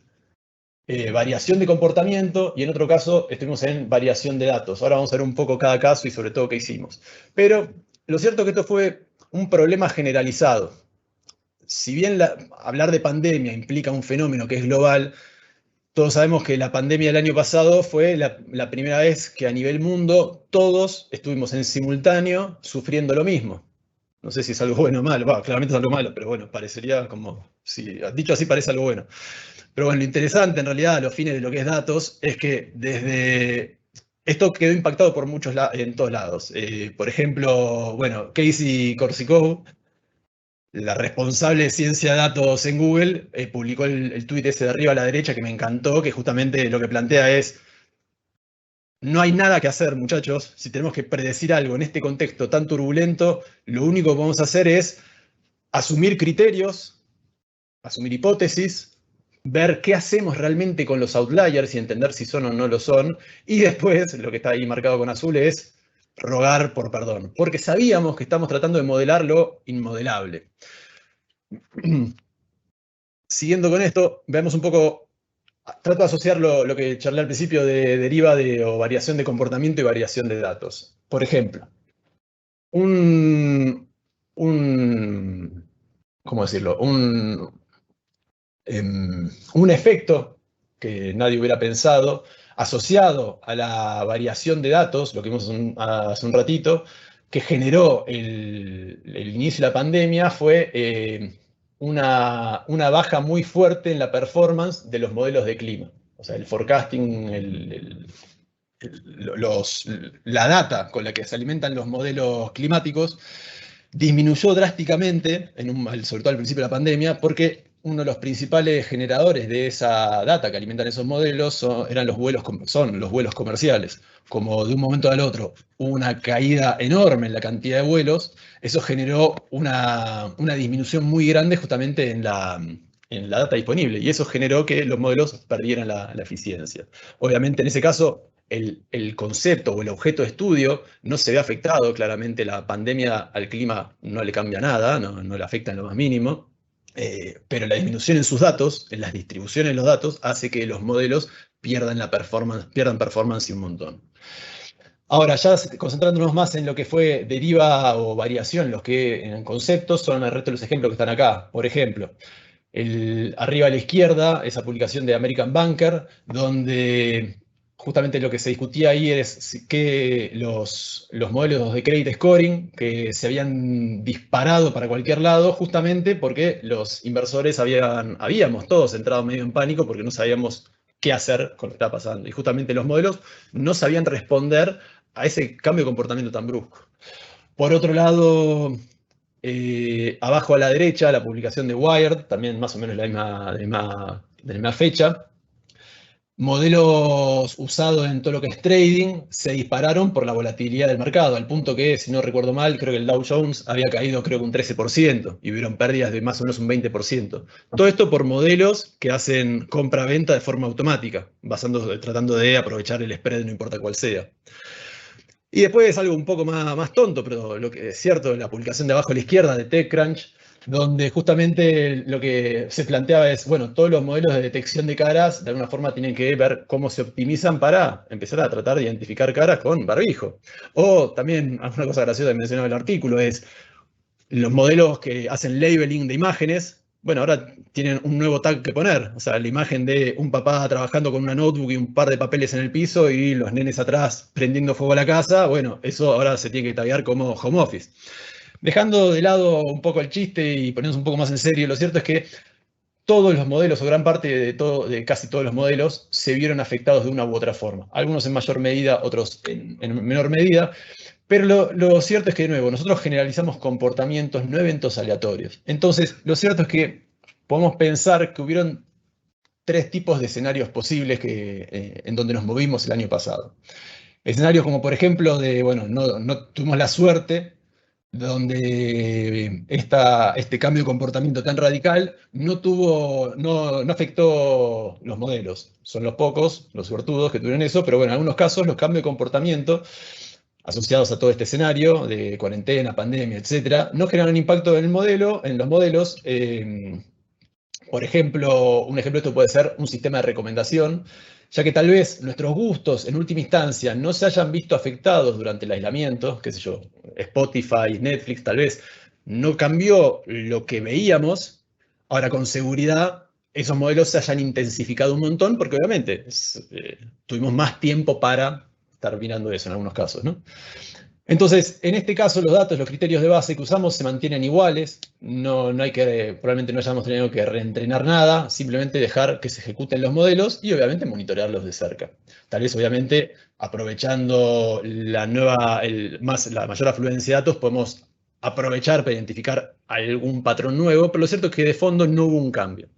variación de comportamiento y en otro caso estuvimos en variación de datos. Ahora vamos a ver un poco cada caso y sobre todo qué hicimos. Pero lo cierto es que esto fue un problema generalizado. Si bien hablar de pandemia implica un fenómeno que es global, todos sabemos que la pandemia del año pasado fue la primera vez que a nivel mundo todos estuvimos en simultáneo sufriendo lo mismo. No sé si es algo bueno o malo, claramente es algo malo, pero bueno, parecería como, si dicho así parece algo bueno. Pero bueno, lo interesante en realidad a los fines de lo que es datos es que desde esto quedó impactado por en todos lados. Por ejemplo, bueno, Casey Korzykov, la responsable de ciencia de datos en Google, publicó el tuit ese de arriba a la derecha que me encantó, que justamente lo que plantea es, no hay nada que hacer, muchachos. Si tenemos que predecir algo en este contexto tan turbulento, lo único que podemos hacer es asumir criterios, asumir hipótesis, ver qué hacemos realmente con los outliers y entender si son o no lo son. Y después, lo que está ahí marcado con azul es rogar por perdón, porque sabíamos que estamos tratando de modelar lo inmodelable. Siguiendo con esto, veamos un poco, trato de asociar lo que charlé al principio de deriva o variación de comportamiento y variación de datos. Por ejemplo, un ¿cómo decirlo? Un efecto que nadie hubiera pensado, asociado a la variación de datos, lo que vimos hace un ratito, que generó el inicio de la pandemia fue una baja muy fuerte en la performance de los modelos de clima. O sea, el forecasting, la data con la que se alimentan los modelos climáticos disminuyó drásticamente, sobre todo al principio de la pandemia, porque uno de los principales generadores de esa data que alimentan esos modelos son los vuelos comerciales. Como de un momento al otro hubo una caída enorme en la cantidad de vuelos, eso generó una disminución muy grande justamente en la data disponible, y eso generó que los modelos perdieran la eficiencia. Obviamente, en ese caso, el concepto o el objeto de estudio no se ve afectado. Claramente la pandemia al clima no le cambia nada, no le afecta en lo más mínimo, pero la disminución en sus datos, en las distribuciones de los datos, hace que los modelos pierdan performance y un montón. Ahora, ya concentrándonos más en lo que fue deriva o variación, en conceptos, son el resto de los ejemplos que están acá. Por ejemplo, arriba a la izquierda, esa publicación de American Banker, donde justamente lo que se discutía ahí es que los modelos de credit scoring que se habían disparado para cualquier lado, justamente porque los inversores habíamos todos entrado medio en pánico porque no sabíamos qué hacer con lo que estaba pasando. Y justamente los modelos no sabían responder a ese cambio de comportamiento tan brusco. Por otro lado, abajo a la derecha, la publicación de Wired, también más o menos de la misma fecha. Modelos usados en todo lo que es trading se dispararon por la volatilidad del mercado, al punto que, si no recuerdo mal, creo que el Dow Jones había caído creo que un 13% y hubieron pérdidas de más o menos un 20%. Todo esto por modelos que hacen compra-venta de forma automática, tratando de aprovechar el spread, no importa cuál sea. Y después es algo un poco más tonto, pero lo que es cierto, la publicación de abajo a la izquierda de TechCrunch, donde justamente lo que se planteaba es, bueno, todos los modelos de detección de caras de alguna forma tienen que ver cómo se optimizan para empezar a tratar de identificar caras con barbijo. O también, alguna cosa graciosa que mencionaba el artículo es los modelos que hacen labeling de imágenes. Bueno, ahora tienen un nuevo tag que poner. O sea, la imagen de un papá trabajando con una notebook y un par de papeles en el piso y los nenes atrás prendiendo fuego a la casa. Bueno, eso ahora se tiene que taggear como home office. Dejando de lado un poco el chiste y poniéndonos un poco más en serio, lo cierto es que todos los modelos, o gran parte de casi todos los modelos, se vieron afectados de una u otra forma. Algunos en mayor medida, otros en menor medida. Pero lo cierto es que, de nuevo, nosotros generalizamos comportamientos, no eventos aleatorios. Entonces, lo cierto es que podemos pensar que hubieron tres tipos de escenarios posibles en donde nos movimos el año pasado. Escenarios como, por ejemplo, bueno, no tuvimos la suerte donde este cambio de comportamiento tan radical no afectó los modelos. Son los pocos, los suertudos que tuvieron eso, pero bueno, en algunos casos los cambios de comportamiento asociados a todo este escenario de cuarentena, pandemia, etcétera, no generan impacto en los modelos. Por ejemplo, un ejemplo de esto puede ser un sistema de recomendación, ya que tal vez nuestros gustos en última instancia no se hayan visto afectados durante el aislamiento, qué sé yo, Spotify, Netflix tal vez no cambió lo que veíamos. Ahora, con seguridad, esos modelos se hayan intensificado un montón porque obviamente tuvimos más tiempo para estar mirando eso en algunos casos, ¿no? Entonces, en este caso, los datos, los criterios de base que usamos se mantienen iguales. Probablemente no hayamos tenido que reentrenar nada, simplemente dejar que se ejecuten los modelos y obviamente monitorearlos de cerca. Tal vez, obviamente, aprovechando la mayor afluencia de datos, podemos aprovechar para identificar algún patrón nuevo, pero lo cierto es que de fondo no hubo un cambio.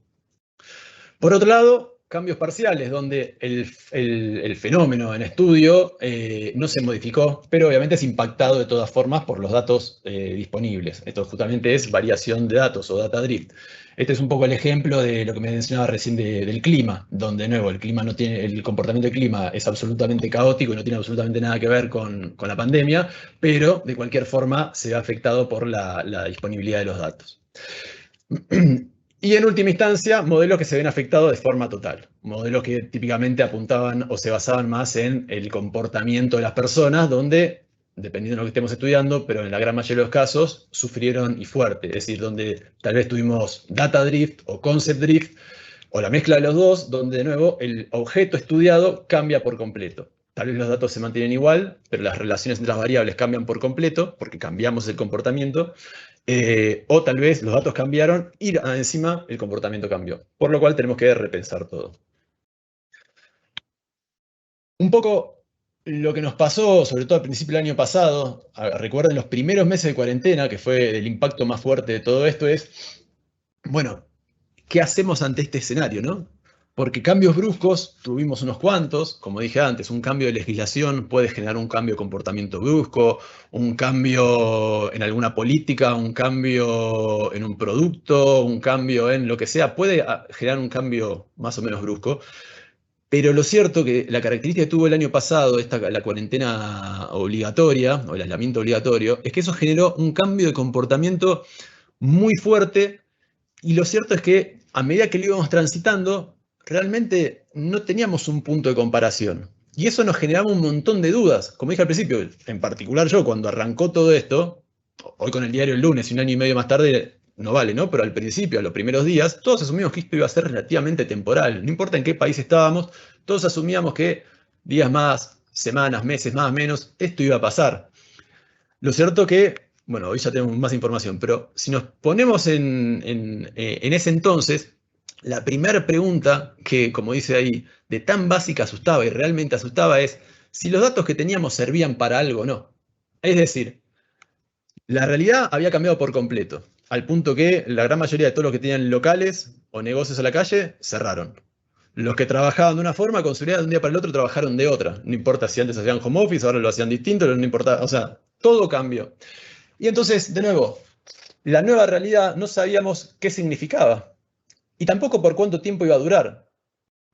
Por otro lado, cambios parciales, donde el fenómeno en estudio no se modificó, pero obviamente es impactado de todas formas por los datos disponibles. Esto justamente es variación de datos o data drift. Este es un poco el ejemplo de lo que me mencionaba recién del clima, donde de nuevo el comportamiento del clima es absolutamente caótico y no tiene absolutamente nada que ver con la pandemia, pero de cualquier forma se ve afectado por la disponibilidad de los datos. Y en última instancia, modelos que se ven afectados de forma total. Modelos que típicamente apuntaban o se basaban más en el comportamiento de las personas, donde, dependiendo de lo que estemos estudiando, pero en la gran mayoría de los casos, sufrieron y fuerte. Es decir, donde tal vez tuvimos data drift o concept drift, o la mezcla de los dos, donde de nuevo el objeto estudiado cambia por completo. tal vez los datos se mantienen igual, pero las relaciones entre las variables cambian por completo, porque cambiamos el comportamiento, o tal vez los datos cambiaron y encima el comportamiento cambió, por lo cual tenemos que repensar todo. Un poco lo que nos pasó, sobre todo al principio del año pasado, recuerden los primeros meses de cuarentena, que fue el impacto más fuerte de todo esto, es, bueno, ¿qué hacemos ante este escenario, no? Porque cambios bruscos tuvimos unos cuantos, como dije antes, un cambio de legislación puede generar un cambio de comportamiento brusco, un cambio en alguna política, un cambio en un producto, un cambio en lo que sea, puede generar un cambio más o menos brusco. Pero lo cierto que la característica que tuvo el año pasado, la cuarentena obligatoria, o el aislamiento obligatorio, es que eso generó un cambio de comportamiento muy fuerte. Y lo cierto es que a medida que lo íbamos transitando, realmente no teníamos un punto de comparación. Y eso nos generaba un montón de dudas. Como dije al principio, en particular yo, cuando arrancó todo esto, hoy con el diario el lunes y un año y medio más tarde, no vale, ¿no? Pero al principio, a los primeros días, todos asumimos que esto iba a ser relativamente temporal. No importa en qué país estábamos, todos asumíamos que días más, semanas, meses más, menos, esto iba a pasar. Lo cierto que, bueno, hoy ya tenemos más información, pero si nos ponemos en ese entonces, la primera pregunta que, como dice ahí, de tan básica asustaba y realmente asustaba es si los datos que teníamos servían para algo o no. Es decir, la realidad había cambiado por completo, al punto que la gran mayoría de todos los que tenían locales o negocios a la calle cerraron. Los que trabajaban de una forma, con seguridad de un día para el otro trabajaron de otra. No importa si antes hacían home office, ahora lo hacían distinto, no importa, o sea, todo cambió. Y entonces, de nuevo, la nueva realidad no sabíamos qué significaba y tampoco por cuánto tiempo iba a durar,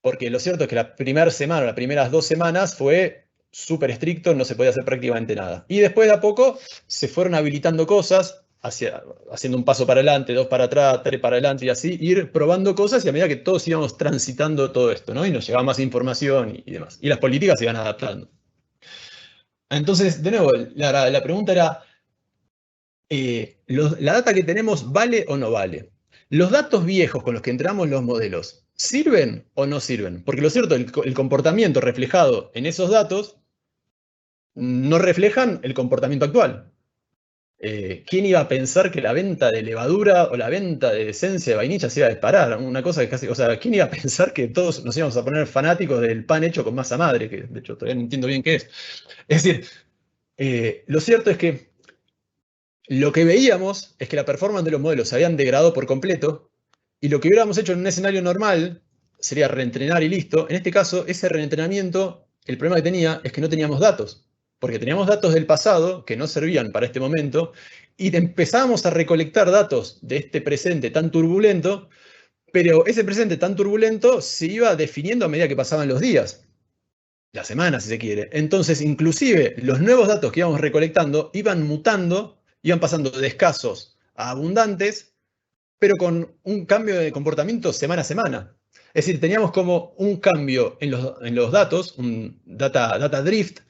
porque lo cierto es que la primera semana, las primeras 2 semanas fue súper estricto, no se podía hacer prácticamente nada. Y después de a poco se fueron habilitando cosas, haciendo un paso para adelante, 2 para atrás, 3 para adelante y así, ir probando cosas y a medida que todos íbamos transitando todo esto, ¿no? Y nos llegaba más información y demás. Y las políticas se iban adaptando. Entonces, de nuevo, la pregunta era, ¿la data que tenemos vale o no vale? ¿Los datos viejos con los que entramos los modelos sirven o no sirven? Porque lo cierto, el comportamiento reflejado en esos datos no reflejan el comportamiento actual. ¿Quién iba a pensar que la venta de levadura o la venta de esencia de vainilla se iba a disparar? Una cosa que casi, o sea, ¿quién iba a pensar que todos nos íbamos a poner fanáticos del pan hecho con masa madre? Que de hecho todavía no entiendo bien qué es. Es decir, lo cierto es que lo que veíamos es que la performance de los modelos se habían degradado por completo y lo que hubiéramos hecho en un escenario normal sería reentrenar y listo. En este caso, ese reentrenamiento, el problema que tenía es que no teníamos datos, porque teníamos datos del pasado que no servían para este momento y empezábamos a recolectar datos de este presente tan turbulento, pero ese presente tan turbulento se iba definiendo a medida que pasaban los días. La semana, si se quiere. Entonces, inclusive, los nuevos datos que íbamos recolectando iban mutando, iban pasando de escasos a abundantes, pero con un cambio de comportamiento semana a semana. Es decir, teníamos como un cambio en los datos, un data drift,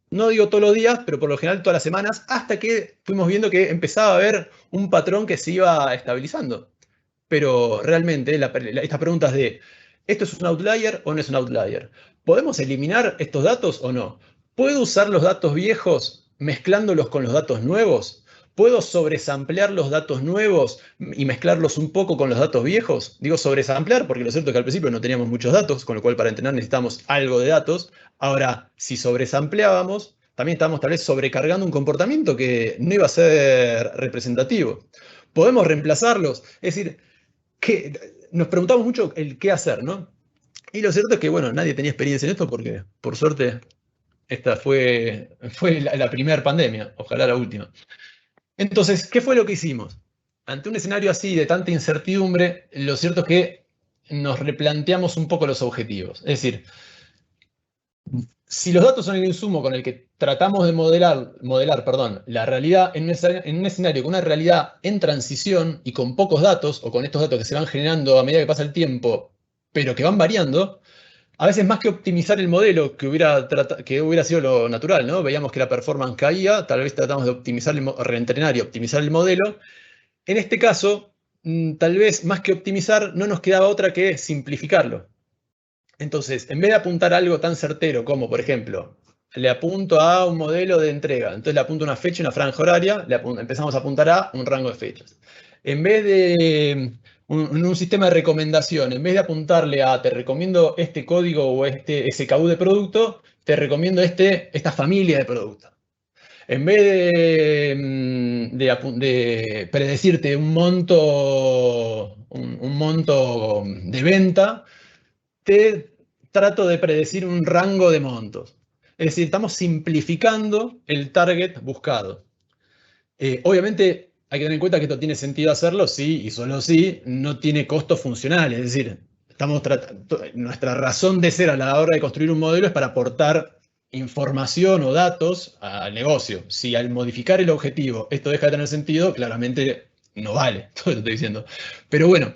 no digo todos los días, pero por lo general todas las semanas, hasta que fuimos viendo que empezaba a haber un patrón que se iba estabilizando. Pero realmente estas preguntas de, ¿esto es un outlier o no es un outlier? ¿Podemos eliminar estos datos o no? ¿Puedo usar los datos viejos mezclándolos con los datos nuevos? ¿Puedo sobresamplear los datos nuevos y mezclarlos un poco con los datos viejos? Digo sobresamplear porque lo cierto es que al principio no teníamos muchos datos, con lo cual para entrenar necesitamos algo de datos. Ahora, si sobresampleábamos, también estábamos tal vez sobrecargando un comportamiento que no iba a ser representativo. ¿Podemos reemplazarlos? Es decir, que nos preguntamos mucho el qué hacer, ¿no? Y lo cierto es que, bueno, nadie tenía experiencia en esto porque, por suerte, esta fue la primera pandemia, ojalá la última. Entonces, ¿qué fue lo que hicimos? Ante un escenario así de tanta incertidumbre, lo cierto es que nos replanteamos un poco los objetivos. Es decir, si los datos son el insumo con el que tratamos de modelar, perdón, la realidad en un escenario con una realidad en transición y con pocos datos, o con estos datos que se van generando a medida que pasa el tiempo, pero que van variando, a veces más que optimizar el modelo, que hubiera sido lo natural, ¿no? Veíamos que la performance caía, tal vez tratamos de optimizar, reentrenar y optimizar el modelo. En este caso, tal vez más que optimizar, no nos quedaba otra que simplificarlo. Entonces, en vez de apuntar a algo tan certero como, por ejemplo, le apunto a un modelo de entrega, entonces le apunto una fecha y una franja horaria, empezamos a apuntar a un rango de fechas. En vez de un sistema de recomendación, en vez de apuntarle a te recomiendo este código o este SKU de producto, te recomiendo esta familia de productos. En vez de predecirte un monto de venta, te trato de predecir un rango de montos. Es decir, estamos simplificando el target buscado. Obviamente hay que tener en cuenta que esto tiene sentido hacerlo si y solo si no tiene costos funcionales. Es decir, nuestra razón de ser a la hora de construir un modelo es para aportar información o datos al negocio. Si al modificar el objetivo esto deja de tener sentido, claramente no vale todo lo que estoy diciendo. Pero bueno,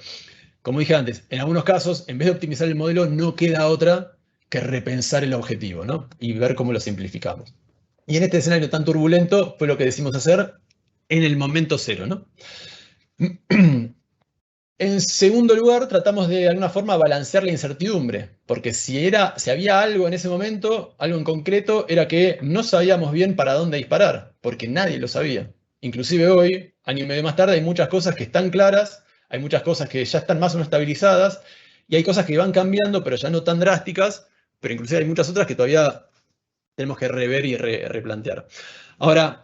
como dije antes, en algunos casos, en vez de optimizar el modelo, no queda otra que repensar el objetivo, ¿no? Y ver cómo lo simplificamos. Y en este escenario tan turbulento fue lo que decidimos hacer en el momento cero, ¿no? En segundo lugar, tratamos de alguna forma balancear la incertidumbre, porque si había algo en ese momento, algo en concreto, era que no sabíamos bien para dónde disparar, porque nadie lo sabía. Inclusive hoy, año y medio más tarde, hay muchas cosas que están claras, hay muchas cosas que ya están más o menos estabilizadas, y hay cosas que van cambiando, pero ya no tan drásticas, pero inclusive hay muchas otras que todavía tenemos que rever y replantear. Ahora,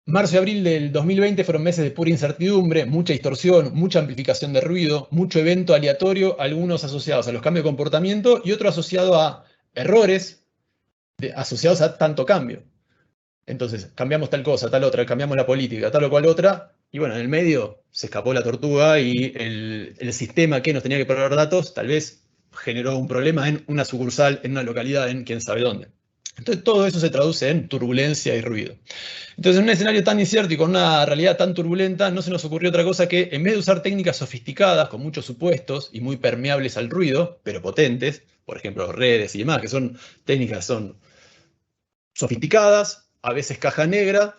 marzo y abril del 2020 fueron meses de pura incertidumbre, mucha distorsión, mucha amplificación de ruido, mucho evento aleatorio, algunos asociados a los cambios de comportamiento y otros asociados a errores asociados a tanto cambio. Entonces, cambiamos tal cosa, tal otra, cambiamos la política, tal o cual otra, y bueno, en el medio se escapó la tortuga y el sistema que nos tenía que proveer datos tal vez generó un problema en una sucursal, en una localidad, en quién sabe dónde. Entonces, todo eso se traduce en turbulencia y ruido. Entonces, en un escenario tan incierto y con una realidad tan turbulenta, no se nos ocurrió otra cosa que, en vez de usar técnicas sofisticadas, con muchos supuestos y muy permeables al ruido, pero potentes, por ejemplo, redes y demás, que son técnicas son sofisticadas, a veces caja negra,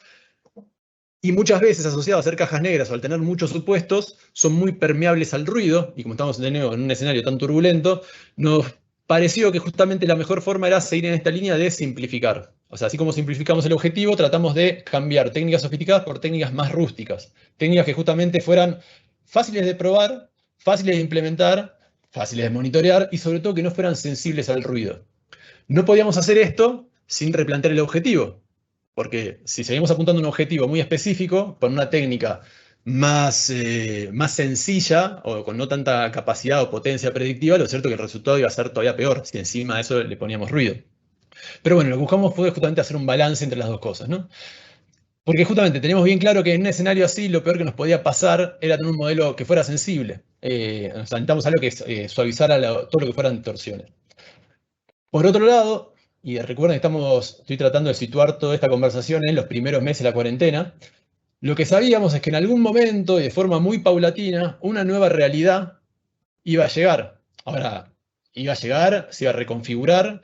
y muchas veces asociadas a ser cajas negras o al tener muchos supuestos, son muy permeables al ruido, y como estamos de nuevo en un escenario tan turbulento, nos pareció que justamente la mejor forma era seguir en esta línea de simplificar. O sea, así como simplificamos el objetivo, tratamos de cambiar técnicas sofisticadas por técnicas más rústicas. Técnicas que justamente fueran fáciles de probar, fáciles de implementar, fáciles de monitorear y sobre todo que no fueran sensibles al ruido. No podíamos hacer esto sin replantear el objetivo, porque si seguimos apuntando a un objetivo muy específico, con una técnica más sencilla o con no tanta capacidad o potencia predictiva, lo cierto es que el resultado iba a ser todavía peor si encima de eso le poníamos ruido. Pero bueno, lo que buscamos fue justamente hacer un balance entre las dos cosas, ¿no? Porque justamente tenemos bien claro que en un escenario así lo peor que nos podía pasar era tener un modelo que fuera sensible. O sea, necesitamos algo que suavizara todo lo que fueran distorsiones. Por otro lado, y recuerden que estoy tratando de situar toda esta conversación en los primeros meses de la cuarentena, lo que sabíamos es que en algún momento y de forma muy paulatina, una nueva realidad iba a llegar. Ahora, iba a llegar, se iba a reconfigurar,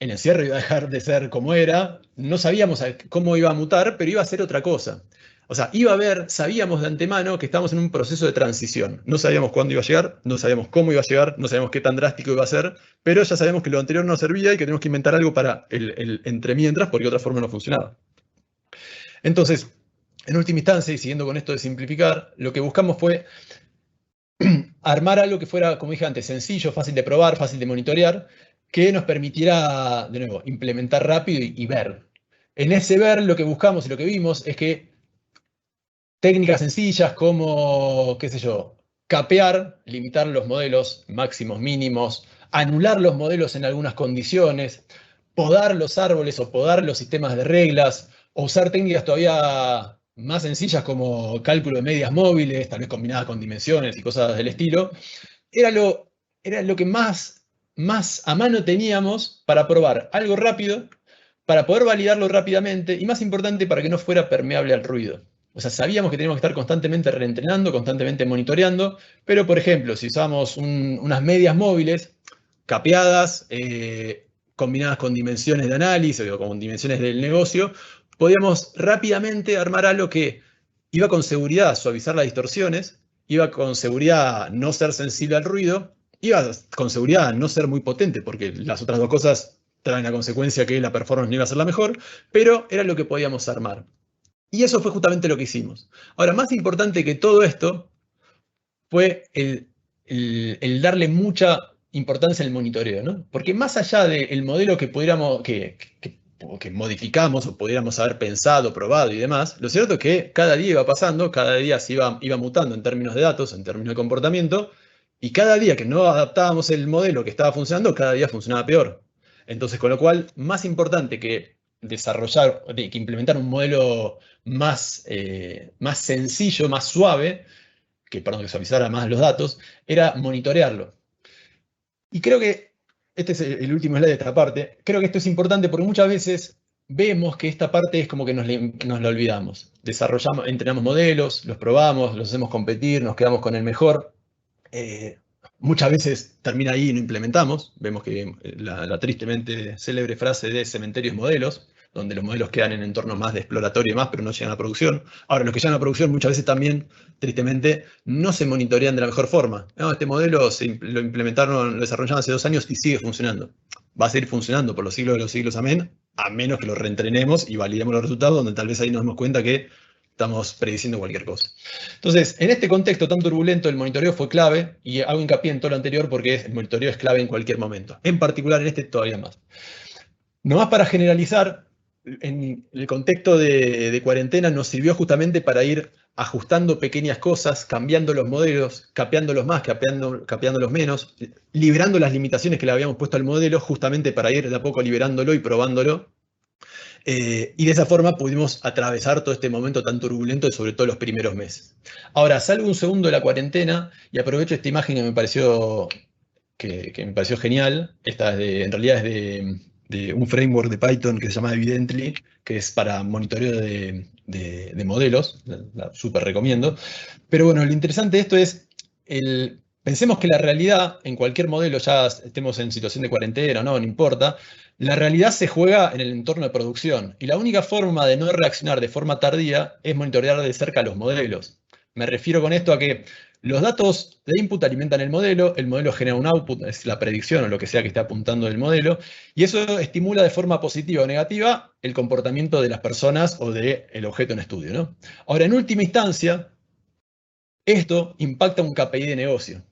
el encierro iba a dejar de ser como era, no sabíamos cómo iba a mutar, pero iba a ser otra cosa. O sea, sabíamos de antemano que estábamos en un proceso de transición. No sabíamos cuándo iba a llegar, no sabíamos cómo iba a llegar, no sabíamos qué tan drástico iba a ser, pero ya sabíamos que lo anterior no servía y que teníamos que inventar algo para el entre mientras, porque de otra forma no funcionaba. Entonces, en última instancia, y siguiendo con esto de simplificar, lo que buscamos fue armar algo que fuera, como dije antes, sencillo, fácil de probar, fácil de monitorear, que nos permitiera, de nuevo, implementar rápido y ver. En ese ver, lo que buscamos y lo que vimos es que técnicas sencillas como, qué sé yo, capear, limitar los modelos máximos, mínimos, anular los modelos en algunas condiciones, podar los árboles o podar los sistemas de reglas, o usar técnicas todavía más sencillas como cálculo de medias móviles, tal vez combinadas con dimensiones y cosas del estilo, era lo que más a mano teníamos para probar algo rápido, para poder validarlo rápidamente y más importante, para que no fuera permeable al ruido. O sea, sabíamos que teníamos que estar constantemente reentrenando, constantemente monitoreando, pero por ejemplo, si usamos unas medias móviles capeadas, combinadas con dimensiones de análisis o con dimensiones del negocio, podíamos rápidamente armar algo que iba con seguridad a suavizar las distorsiones, iba con seguridad a no ser sensible al ruido iba con seguridad a no ser muy potente, porque las otras dos cosas traen la consecuencia que la performance no iba a ser la mejor, pero era lo que podíamos armar. Y eso fue justamente lo que hicimos. Ahora, más importante que todo esto fue el darle mucha importancia al monitoreo, ¿no? Porque más allá del modelo que pudiéramos, que modificamos o pudiéramos haber pensado, probado y demás, lo cierto es que cada día iba pasando, cada día se iba mutando en términos de datos, en términos de comportamiento, y cada día que no adaptábamos el modelo que estaba funcionando, cada día funcionaba peor. Entonces, con lo cual, más importante que desarrollar, que implementar un modelo más sencillo, más suave, que suavizara más los datos, era monitorearlo. Y creo que, este es el último slide de esta parte, creo que esto es importante porque muchas veces vemos que esta parte es como que nos la olvidamos. Desarrollamos, entrenamos modelos, los probamos, los hacemos competir, nos quedamos con el mejor. Muchas veces termina ahí y no implementamos. Vemos que la tristemente célebre frase de cementerios modelos, donde los modelos quedan en entornos más de exploratorio y más, pero no llegan a producción. Ahora, los que llegan a producción muchas veces también, tristemente, no se monitorean de la mejor forma. No, este modelo lo implementaron, lo desarrollaron hace 2 años y sigue funcionando. Va a seguir funcionando por los siglos de los siglos, amén, a menos que lo reentrenemos y validemos los resultados, donde tal vez ahí nos demos cuenta que estamos prediciendo cualquier cosa. Entonces, en este contexto tan turbulento, el monitoreo fue clave, y hago hincapié en todo lo anterior porque el monitoreo es clave en cualquier momento. En particular en este todavía más. Nomás para generalizar, en el contexto de cuarentena nos sirvió justamente para ir ajustando pequeñas cosas, cambiando los modelos, capeándolos más, capeándolos menos, liberando las limitaciones que le habíamos puesto al modelo justamente para ir de a poco liberándolo y probándolo. Y de esa forma pudimos atravesar todo este momento tan turbulento, sobre todo los primeros meses. Ahora, salgo un segundo de la cuarentena y aprovecho esta imagen que me pareció genial. Esta en realidad es de un framework de Python que se llama Evidently, que es para monitoreo de modelos. La súper recomiendo. Pero bueno, lo interesante de esto es pensemos que la realidad en cualquier modelo, ya estemos en situación de cuarentena o no importa, la realidad se juega en el entorno de producción y la única forma de no reaccionar de forma tardía es monitorear de cerca los modelos. Me refiero con esto a que los datos de input alimentan el modelo genera un output, es la predicción o lo que sea que esté apuntando el modelo, y eso estimula de forma positiva o negativa el comportamiento de las personas o del objeto en estudio, ¿no? Ahora, en última instancia, esto impacta un KPI de negocio.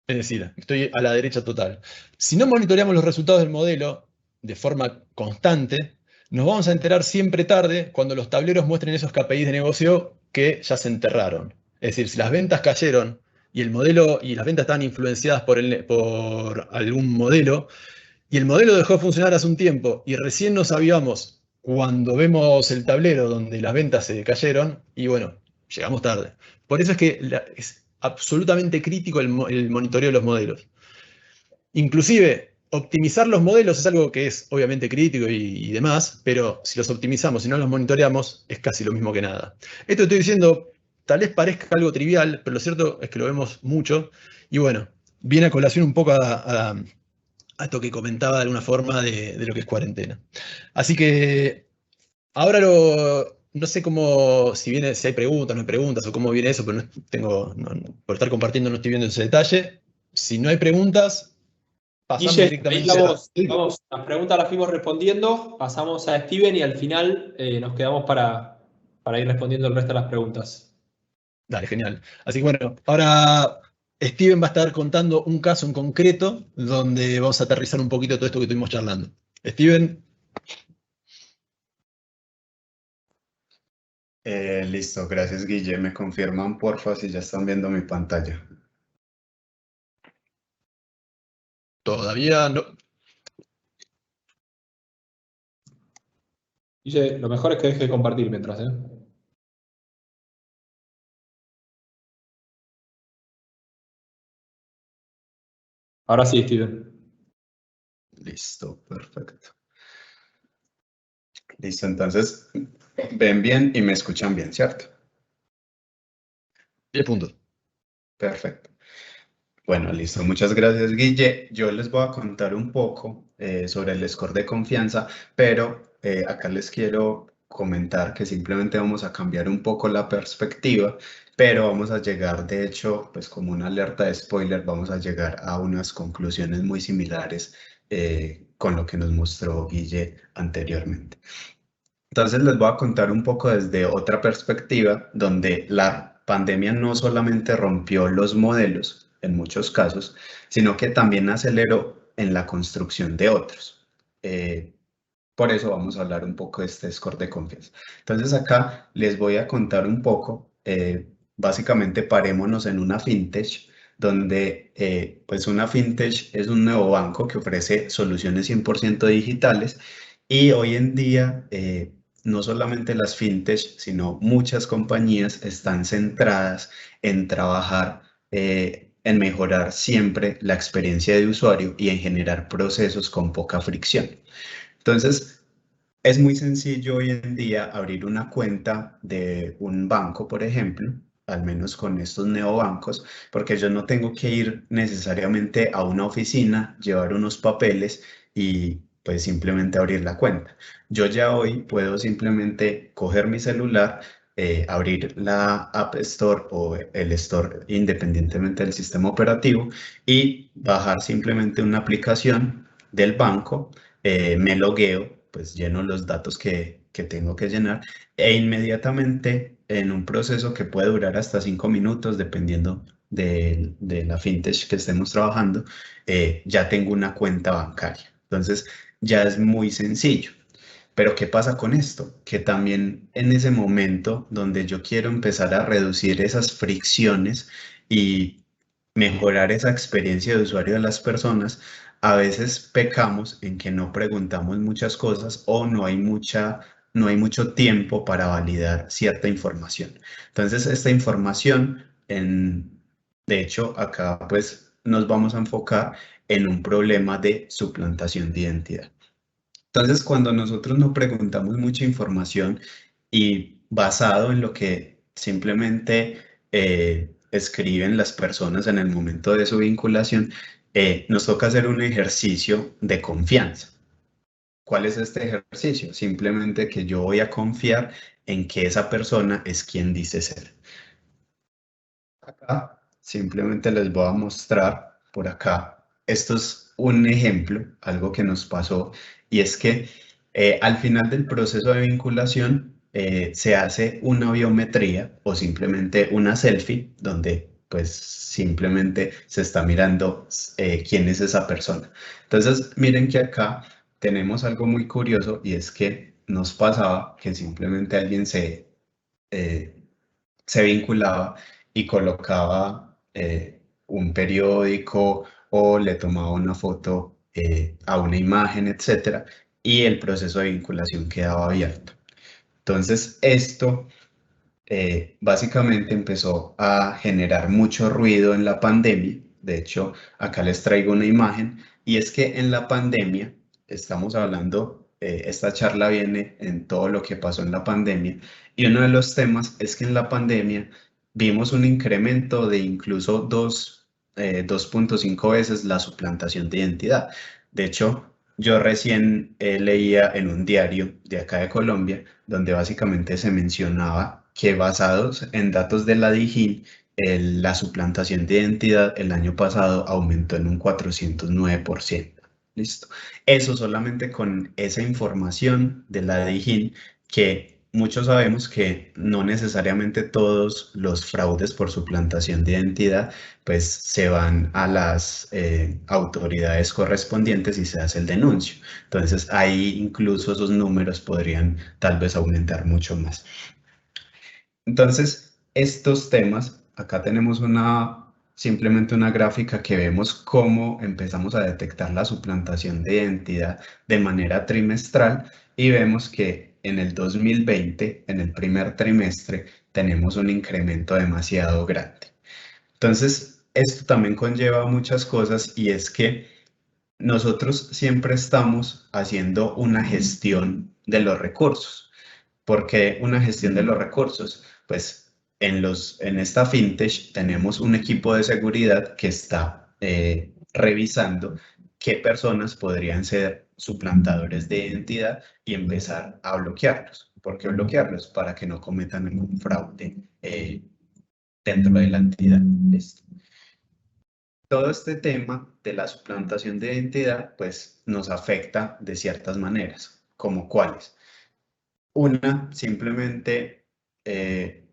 Es decir, estoy a la derecha total. Si no monitoreamos los resultados del modelo de forma constante, nos vamos a enterar siempre tarde cuando los tableros muestren esos KPIs de negocio que ya se enterraron. Es decir, si las ventas cayeron y el modelo y las ventas estaban influenciadas por algún modelo y el modelo dejó de funcionar hace un tiempo y recién nos sabíamos cuando vemos el tablero donde las ventas se cayeron y bueno, llegamos tarde. Por eso es que es absolutamente crítico el monitoreo de los modelos. Inclusive, optimizar los modelos es algo que es obviamente crítico y demás, pero si los optimizamos y no los monitoreamos, es casi lo mismo que nada. Esto estoy diciendo, tal vez parezca algo trivial, pero lo cierto es que lo vemos mucho. Y bueno, viene a colación un poco a esto que comentaba de alguna forma de lo que es cuarentena. Así que ahora no sé cómo, si hay preguntas, no hay preguntas, o cómo viene eso, pero por estar compartiendo no estoy viendo ese detalle. Si no hay preguntas, pasamos Guille, ahí directamente las preguntas las fuimos respondiendo, pasamos a Steven y al final nos quedamos para ir respondiendo el resto de las preguntas. Dale, genial. Así que bueno, ahora Steven va a estar contando un caso en concreto donde vamos a aterrizar un poquito todo esto que estuvimos charlando. Steven. Listo, gracias Guille. Me confirman porfa si ya están viendo mi pantalla. Todavía no. Guille, lo mejor es que deje de compartir mientras, ¿eh? Ahora sí, Steven. Listo, perfecto. Listo, entonces ven bien y me escuchan bien, ¿cierto? 10 puntos. Perfecto. Bueno, listo. Muchas gracias, Guille. Yo les voy a contar un poco sobre el score de confianza, pero acá les quiero comentar que simplemente vamos a cambiar un poco la perspectiva, pero vamos a llegar, de hecho, pues como una alerta de spoiler, vamos a llegar a unas conclusiones muy similares con lo que nos mostró Guille anteriormente. Entonces les voy a contar un poco desde otra perspectiva, donde la pandemia no solamente rompió los modelos, en muchos casos, sino que también aceleró en la construcción de otros. Por eso vamos a hablar un poco de este score de confianza. Entonces acá les voy a contar un poco, básicamente parémonos en una fintech, donde pues una fintech es un nuevo banco que ofrece soluciones 100% digitales y hoy en día no solamente las fintech, sino muchas compañías están centradas en trabajar en mejorar siempre la experiencia de usuario y en generar procesos con poca fricción. Entonces, es muy sencillo hoy en día abrir una cuenta de un banco, por ejemplo, al menos con estos neobancos, porque yo no tengo que ir necesariamente a una oficina, llevar unos papeles y pues simplemente abrir la cuenta. Yo ya hoy puedo simplemente coger mi celular, abrir la App Store o el Store independientemente del sistema operativo y bajar simplemente una aplicación del banco, me logueo, pues lleno los datos que tengo que llenar e inmediatamente en un proceso que puede durar hasta 5 minutos, dependiendo de la fintech que estemos trabajando, ya tengo una cuenta bancaria. Entonces, ya es muy sencillo. Pero ¿qué pasa con esto? Que también en ese momento donde yo quiero empezar a reducir esas fricciones y mejorar esa experiencia de usuario de las personas, a veces pecamos en que no preguntamos muchas cosas o no hay mucho tiempo para validar cierta información. Entonces, esta información, de hecho, acá pues nos vamos a enfocar en un problema de suplantación de identidad. Entonces, cuando nosotros no preguntamos mucha información y basado en lo que simplemente escriben las personas en el momento de su vinculación, nos toca hacer un ejercicio de confianza. ¿Cuál es este ejercicio? Simplemente que yo voy a confiar en que esa persona es quien dice ser. Acá simplemente les voy a mostrar por acá. Esto es un ejemplo, algo que nos pasó, y es que al final del proceso de vinculación se hace una biometría o simplemente una selfie donde pues simplemente se está mirando quién es esa persona. Entonces miren que acá tenemos algo muy curioso y es que nos pasaba que simplemente alguien se vinculaba y colocaba un periódico o le tomaba una foto a una imagen, etcétera, y el proceso de vinculación quedaba abierto. Entonces, esto básicamente empezó a generar mucho ruido en la pandemia. De hecho, acá les traigo una imagen, y es que en la pandemia, estamos hablando, esta charla viene en todo lo que pasó en la pandemia, y uno de los temas es que en la pandemia vimos un incremento de incluso 2.5 veces la suplantación de identidad. De hecho, yo recién leía en un diario de acá de Colombia, donde básicamente se mencionaba que basados en datos de la DIGIN, la suplantación de identidad el año pasado aumentó en un 409%. ¿Listo? Eso solamente con esa información de la DIGIN, que muchos sabemos que no necesariamente todos los fraudes por suplantación de identidad pues se van a las autoridades correspondientes y se hace el denuncio. Entonces ahí incluso esos números podrían tal vez aumentar mucho más. Entonces, estos temas, acá tenemos simplemente una gráfica que vemos cómo empezamos a detectar la suplantación de identidad de manera trimestral, y vemos que en el 2020, en el primer trimestre, tenemos un incremento demasiado grande. Entonces, esto también conlleva muchas cosas, y es que nosotros siempre estamos haciendo una gestión de los recursos. ¿Por qué una gestión de los recursos? Pues en esta fintech tenemos un equipo de seguridad que está revisando qué personas podrían ser suplantadores de identidad y empezar a bloquearlos. ¿Por qué bloquearlos? Para que no cometan ningún fraude dentro de la entidad. ¿Listo? Todo este tema de la suplantación de identidad, pues nos afecta de ciertas maneras, como cuáles. Una, simplemente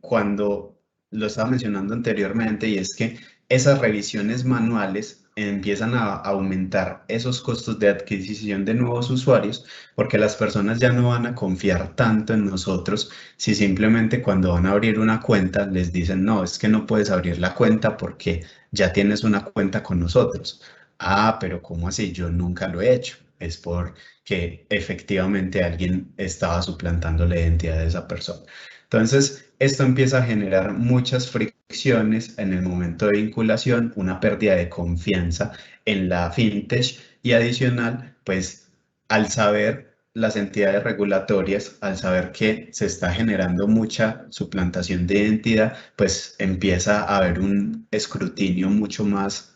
cuando lo estaba mencionando anteriormente, y es que esas revisiones manuales empiezan a aumentar esos costos de adquisición de nuevos usuarios, porque las personas ya no van a confiar tanto en nosotros si simplemente cuando van a abrir una cuenta les dicen, no, es que no puedes abrir la cuenta porque ya tienes una cuenta con nosotros. Ah, pero ¿cómo así? Yo nunca lo he hecho. Es porque efectivamente alguien estaba suplantando la identidad de esa persona. Entonces, esto empieza a generar muchas fricciones en el momento de vinculación, una pérdida de confianza en la fintech y adicional, pues al saber las entidades regulatorias, al saber que se está generando mucha suplantación de identidad, pues empieza a haber un escrutinio mucho más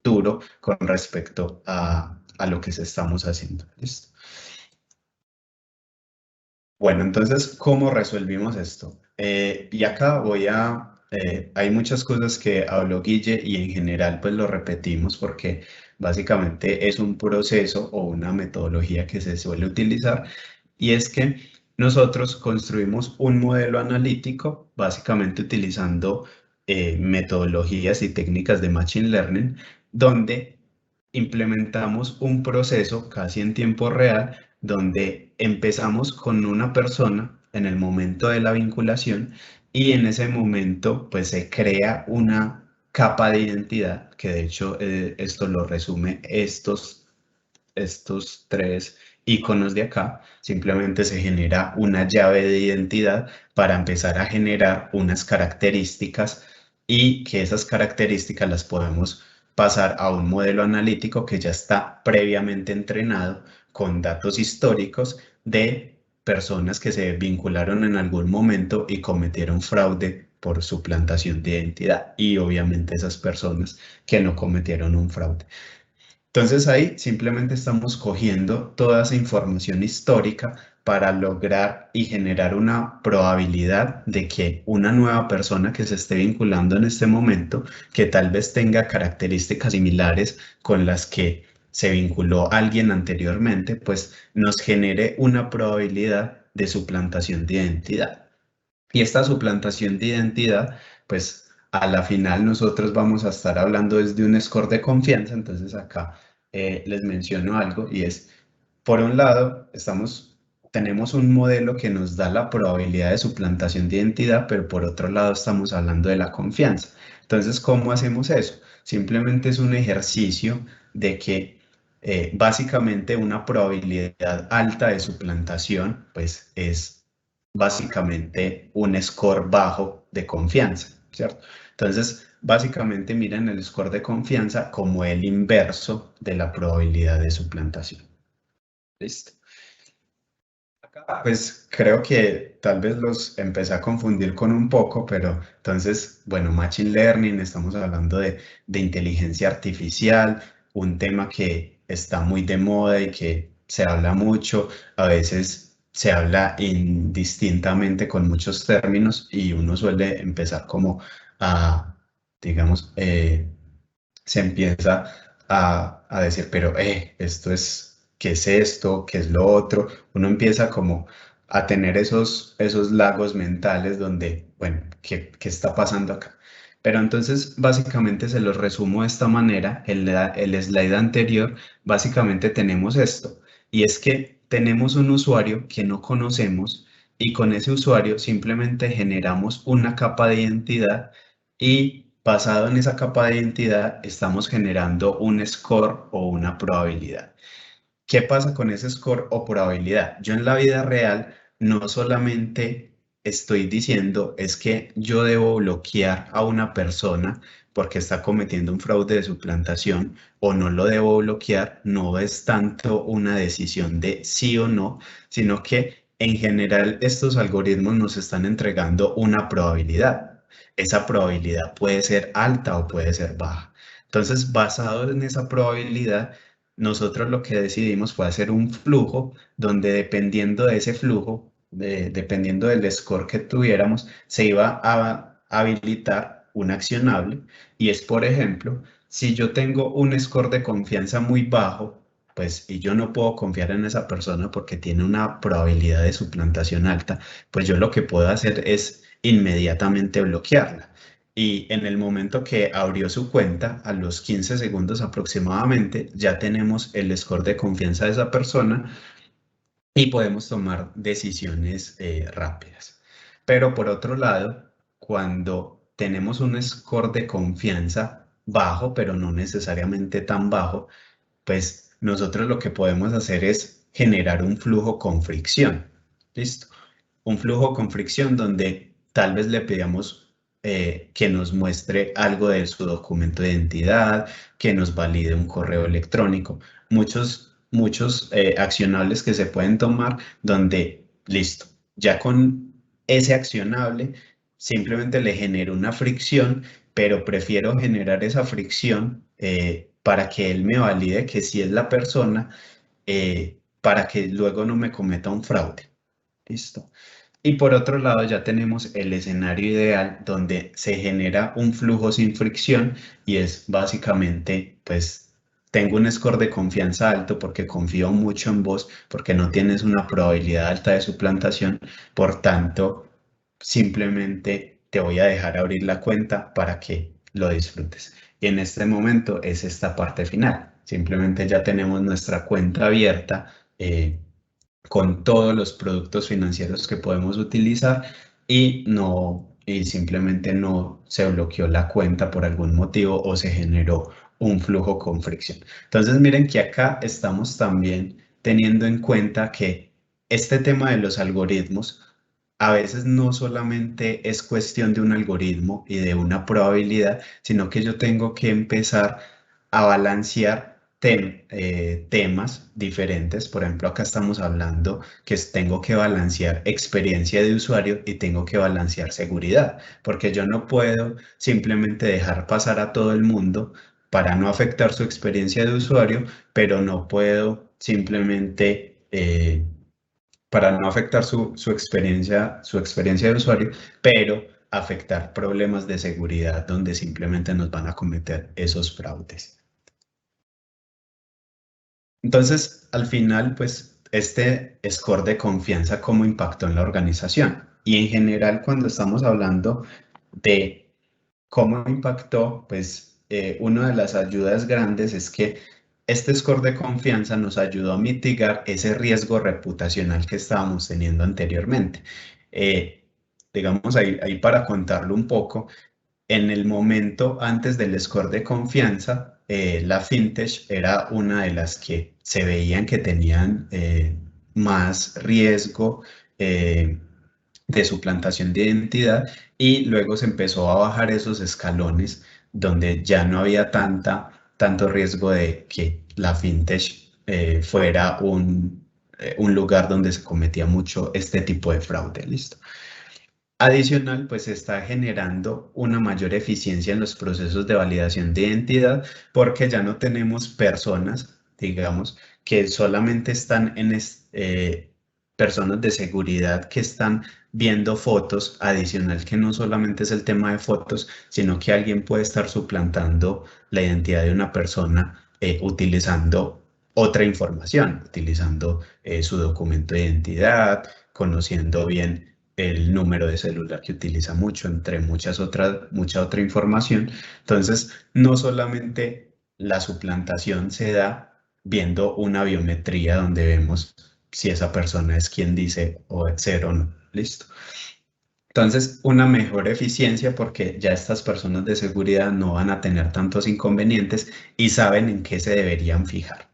duro con respecto a lo que estamos haciendo. ¿Listo? Bueno, entonces, ¿cómo resolvimos esto? Y acá hay muchas cosas que habló Guille y en general pues lo repetimos porque básicamente es un proceso o una metodología que se suele utilizar y es que nosotros construimos un modelo analítico básicamente utilizando metodologías y técnicas de Machine Learning donde implementamos un proceso casi en tiempo real donde empezamos con una persona en el momento de la vinculación y en ese momento pues se crea una capa de identidad que de hecho esto lo resume estos tres iconos de acá. Simplemente se genera una llave de identidad para empezar a generar unas características y que esas características las podemos pasar a un modelo analítico que ya está previamente entrenado con datos históricos de personas que se vincularon en algún momento y cometieron fraude por suplantación de identidad y obviamente esas personas que no cometieron un fraude. Entonces ahí simplemente estamos cogiendo toda esa información histórica para lograr y generar una probabilidad de que una nueva persona que se esté vinculando en este momento, que tal vez tenga características similares con las que se vinculó alguien anteriormente, pues nos genere una probabilidad de suplantación de identidad. Y esta suplantación de identidad, pues a la final nosotros vamos a estar hablando desde un score de confianza, entonces acá les menciono algo y es, por un lado, tenemos un modelo que nos da la probabilidad de suplantación de identidad, pero por otro lado estamos hablando de la confianza. Entonces, ¿cómo hacemos eso? Simplemente es un ejercicio de que básicamente una probabilidad alta de suplantación, pues es básicamente un score bajo de confianza, ¿cierto? Entonces, básicamente miren el score de confianza como el inverso de la probabilidad de suplantación. ¿Listo? Acá, pues creo que tal vez los empecé a confundir con un poco, pero entonces, bueno, Machine Learning, estamos hablando de inteligencia artificial, un tema que está muy de moda y que se habla mucho, a veces se habla indistintamente con muchos términos y uno suele empezar como a, digamos, se empieza a decir, pero esto es, ¿qué es esto? ¿Qué es lo otro? Uno empieza como a tener esos lagos mentales donde, bueno, ¿qué está pasando acá? Pero entonces, básicamente se los resumo de esta manera. El slide anterior, básicamente tenemos esto. Y es que tenemos un usuario que no conocemos y con ese usuario simplemente generamos una capa de identidad y basado en esa capa de identidad estamos generando un score o una probabilidad. ¿Qué pasa con ese score o probabilidad? Yo en la vida real no solamente estoy diciendo es que yo debo bloquear a una persona porque está cometiendo un fraude de suplantación o no lo debo bloquear, no es tanto una decisión de sí o no, sino que en general estos algoritmos nos están entregando una probabilidad. Esa probabilidad puede ser alta o puede ser baja. Entonces, basado en esa probabilidad, nosotros lo que decidimos fue hacer un flujo donde dependiendo de ese flujo dependiendo del score que tuviéramos, se iba a habilitar un accionable. Y es, por ejemplo, si yo tengo un score de confianza muy bajo, pues, y yo no puedo confiar en esa persona porque tiene una probabilidad de suplantación alta, pues yo lo que puedo hacer es inmediatamente bloquearla. Y en el momento que abrió su cuenta, a los 15 segundos aproximadamente, ya tenemos el score de confianza de esa persona y podemos tomar decisiones rápidas. Pero por otro lado, cuando tenemos un score de confianza bajo, pero no necesariamente tan bajo, pues nosotros lo que podemos hacer es generar un flujo con fricción. ¿Listo? Un flujo con fricción donde tal vez le pidamos que nos muestre algo de su documento de identidad, que nos valide un correo electrónico. Muchos accionables que se pueden tomar donde, listo, ya con ese accionable simplemente le genero una fricción, pero prefiero generar esa fricción para que él me valide que sí es la persona, para que luego no me cometa un fraude. ¿Listo? Y por otro lado ya tenemos el escenario ideal donde se genera un flujo sin fricción y es básicamente, pues, tengo un score de confianza alto porque confío mucho en vos, porque no tienes una probabilidad alta de suplantación, por tanto, simplemente te voy a dejar abrir la cuenta para que lo disfrutes. Y en este momento es esta parte final. Simplemente ya tenemos nuestra cuenta abierta. Con todos los productos financieros que podemos utilizar y simplemente no se bloqueó la cuenta por algún motivo o se generó un flujo con fricción. Entonces miren que acá estamos también teniendo en cuenta que este tema de los algoritmos a veces no solamente es cuestión de un algoritmo y de una probabilidad, sino que yo tengo que empezar a balancear temas diferentes. Por ejemplo, acá estamos hablando que tengo que balancear experiencia de usuario y tengo que balancear seguridad, porque yo no puedo simplemente dejar pasar a todo el mundo para no afectar su experiencia de usuario, pero no puedo simplemente para no afectar su experiencia de usuario, pero afectar problemas de seguridad donde simplemente nos van a cometer esos fraudes. Entonces, al final, pues, este score de confianza, ¿cómo impactó en la organización? Y en general, cuando estamos hablando de cómo impactó, pues, una de las ayudas grandes es que este score de confianza nos ayudó a mitigar ese riesgo reputacional que estábamos teniendo anteriormente. Digamos, ahí para contarlo un poco, en el momento antes del score de confianza, la fintech era una de las que se veían que tenían más riesgo de suplantación de identidad y luego se empezó a bajar esos escalones donde ya no había tanto riesgo de que la fintech fuera un lugar donde se cometía mucho este tipo de fraude. ¿Listo? Adicional, pues se está generando una mayor eficiencia en los procesos de validación de identidad porque ya no tenemos personas, digamos, que solamente están personas de seguridad que están viendo fotos, adicional que no solamente es el tema de fotos, sino que alguien puede estar suplantando la identidad de una persona utilizando otra información, utilizando su documento de identidad, conociendo bien el número de celular que utiliza mucho, entre mucha otra información. Entonces, no solamente la suplantación se da viendo una biometría donde vemos si esa persona es quien dice o ser o no. Listo. Entonces, una mejor eficiencia porque ya estas personas de seguridad no van a tener tantos inconvenientes y saben en qué se deberían fijar.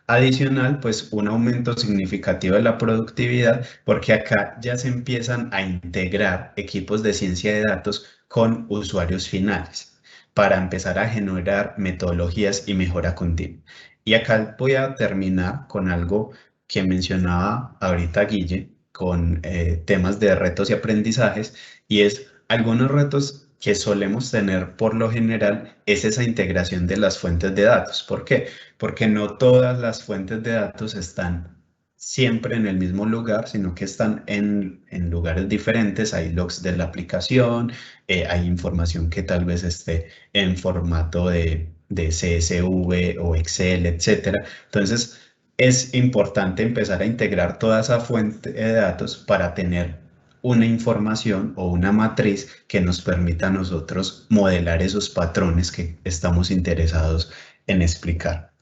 Adicional, pues un aumento significativo de la productividad porque acá ya se empiezan a integrar equipos de ciencia de datos con usuarios finales para empezar a generar metodologías y mejora continua. Y acá voy a terminar con algo que mencionaba ahorita Guille, con temas de retos y aprendizajes, y es algunos retos que solemos tener por lo general es esa integración de las fuentes de datos. ¿Por qué? Porque no todas las fuentes de datos están siempre en el mismo lugar, sino que están en lugares diferentes. Hay logs de la aplicación, hay información que tal vez esté en formato de CSV o Excel, etcétera. Entonces, es importante empezar a integrar toda esa fuente de datos para tener una información o una matriz que nos permita a nosotros modelar esos patrones que estamos interesados en explicar.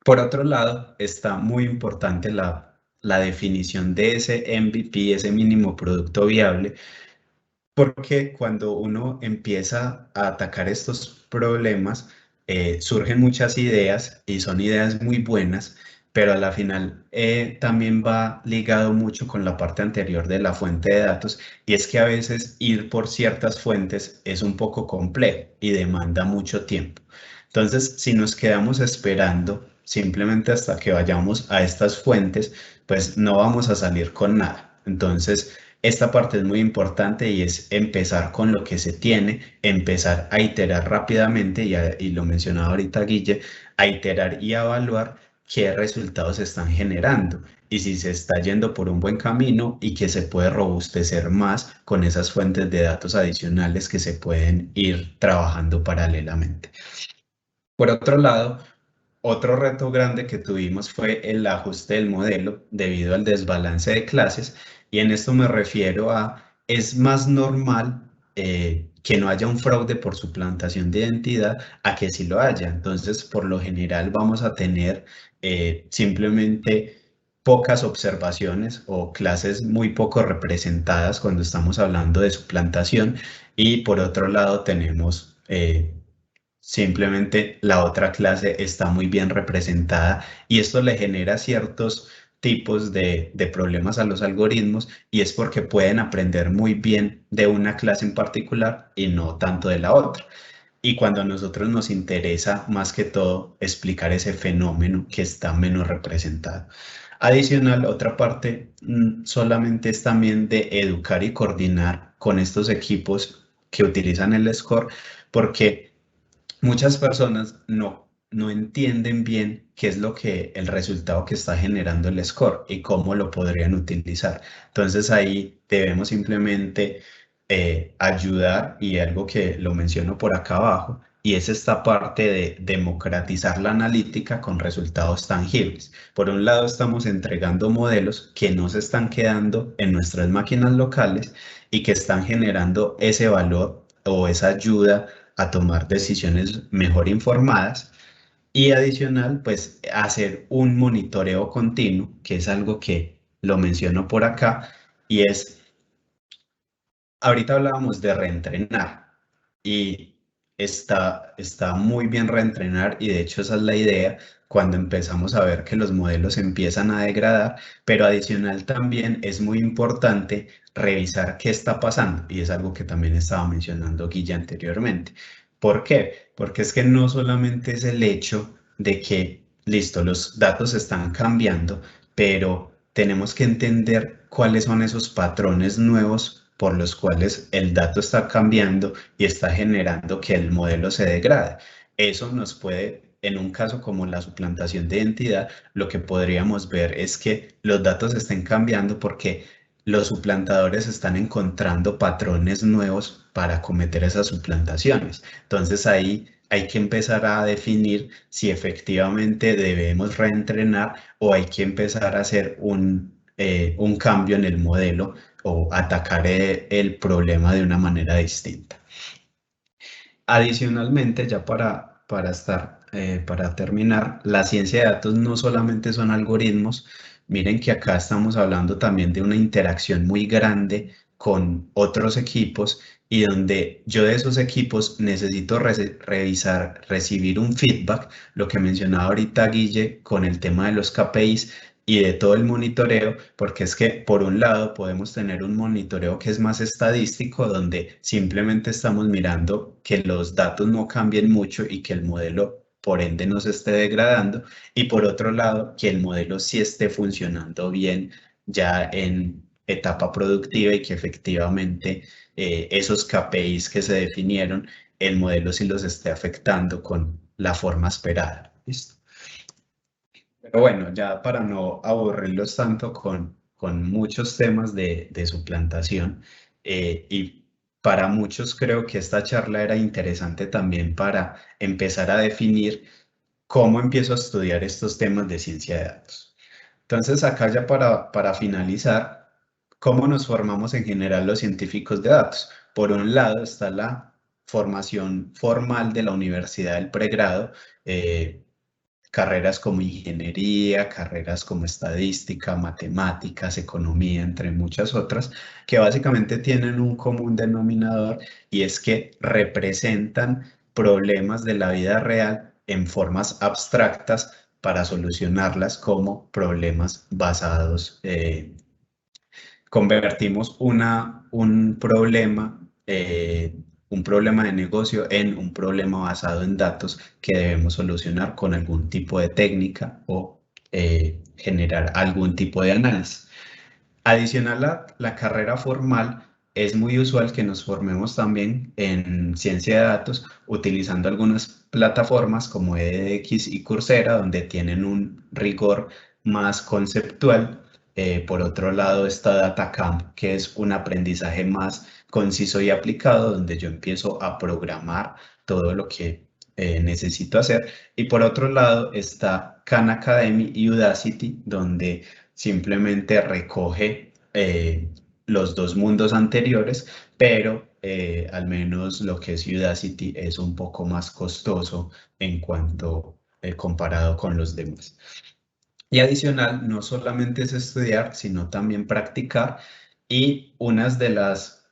Por otro lado, está muy importante la definición de ese MVP, ese mínimo producto viable, porque cuando uno empieza a atacar estos problemas, surgen muchas ideas y son ideas muy buenas, pero a la final también va ligado mucho con la parte anterior de la fuente de datos, y es que a veces ir por ciertas fuentes es un poco complejo y demanda mucho tiempo. Entonces, si nos quedamos esperando simplemente hasta que vayamos a estas fuentes, pues no vamos a salir con nada. Entonces, esta parte es muy importante y es empezar con lo que se tiene, empezar a iterar rápidamente y lo mencionaba ahorita Guille, a iterar y a evaluar qué resultados se están generando y si se está yendo por un buen camino y que se puede robustecer más con esas fuentes de datos adicionales que se pueden ir trabajando paralelamente. Por otro lado, otro reto grande que tuvimos fue el ajuste del modelo debido al desbalance de clases, y en esto me refiero a, es más normal que no haya un fraude por suplantación de identidad a que sí lo haya. Entonces, por lo general vamos a tener simplemente pocas observaciones o clases muy poco representadas cuando estamos hablando de suplantación, y por otro lado tenemos simplemente la otra clase está muy bien representada, y esto le genera ciertos tipos de problemas a los algoritmos, y es porque pueden aprender muy bien de una clase en particular y no tanto de la otra. Y cuando a nosotros nos interesa más que todo explicar ese fenómeno que está menos representado. Adicional, otra parte solamente es también de educar y coordinar con estos equipos que utilizan el score, porque muchas personas no entienden bien qué es el resultado que está generando el score y cómo lo podrían utilizar. Entonces ahí debemos simplemente ayudar, y algo que lo menciono por acá abajo, y es esta parte de democratizar la analítica con resultados tangibles. Por un lado, estamos entregando modelos que no se están quedando en nuestras máquinas locales y que están generando ese valor o esa ayuda a tomar decisiones mejor informadas, y adicional, pues hacer un monitoreo continuo, que es algo que lo menciono por acá, y es, ahorita hablábamos de reentrenar, y está muy bien reentrenar, y de hecho esa es la idea cuando empezamos a ver que los modelos empiezan a degradar, pero adicional también es muy importante revisar qué está pasando, y es algo que también estaba mencionando Guilla anteriormente. ¿Por qué? Porque es que no solamente es el hecho de que, listo, los datos están cambiando, pero tenemos que entender cuáles son esos patrones nuevos por los cuales el dato está cambiando y está generando que el modelo se degrade. Eso nos puede, en un caso como la suplantación de identidad, lo que podríamos ver es que los datos estén cambiando porque los suplantadores están encontrando patrones nuevos para cometer esas suplantaciones. Entonces ahí hay que empezar a definir si efectivamente debemos reentrenar o hay que empezar a hacer un cambio en el modelo o atacar el problema de una manera distinta. Adicionalmente, ya para terminar, la ciencia de datos no solamente son algoritmos. Miren que acá estamos hablando también de una interacción muy grande con otros equipos, y donde yo de esos equipos necesito revisar, recibir un feedback, lo que mencionaba ahorita Guille con el tema de los KPIs y de todo el monitoreo, porque es que por un lado podemos tener un monitoreo que es más estadístico, donde simplemente estamos mirando que los datos no cambien mucho y que el modelo por ende no se esté degradando, y por otro lado que el modelo sí esté funcionando bien ya en etapa productiva y que efectivamente esos KPIs que se definieron, el modelo sí los esté afectando con la forma esperada. ¿Listo? Pero bueno, ya para no aburrirlos tanto con muchos temas de suplantación, y para muchos creo que esta charla era interesante también para empezar a definir cómo empiezo a estudiar estos temas de ciencia de datos. Entonces, acá ya para finalizar, ¿cómo nos formamos en general los científicos de datos? Por un lado está la formación formal de la universidad del pregrado, carreras como ingeniería, carreras como estadística, matemáticas, economía, entre muchas otras, que básicamente tienen un común denominador y es que representan problemas de la vida real en formas abstractas para solucionarlas como problemas basados, convertimos un problema de negocio en un problema basado en datos que debemos solucionar con algún tipo de técnica o generar algún tipo de análisis. Adicional a la carrera formal, es muy usual que nos formemos también en ciencia de datos utilizando algunas plataformas como edX y Coursera, donde tienen un rigor más conceptual. Por otro lado está DataCamp, que es un aprendizaje más conciso y aplicado, donde yo empiezo a programar todo lo que necesito hacer. Y por otro lado está Khan Academy y Udacity, donde simplemente recoge los dos mundos anteriores, pero al menos lo que es Udacity es un poco más costoso en cuanto comparado con los demás. Y adicional, no solamente es estudiar, sino también practicar, y unas de las,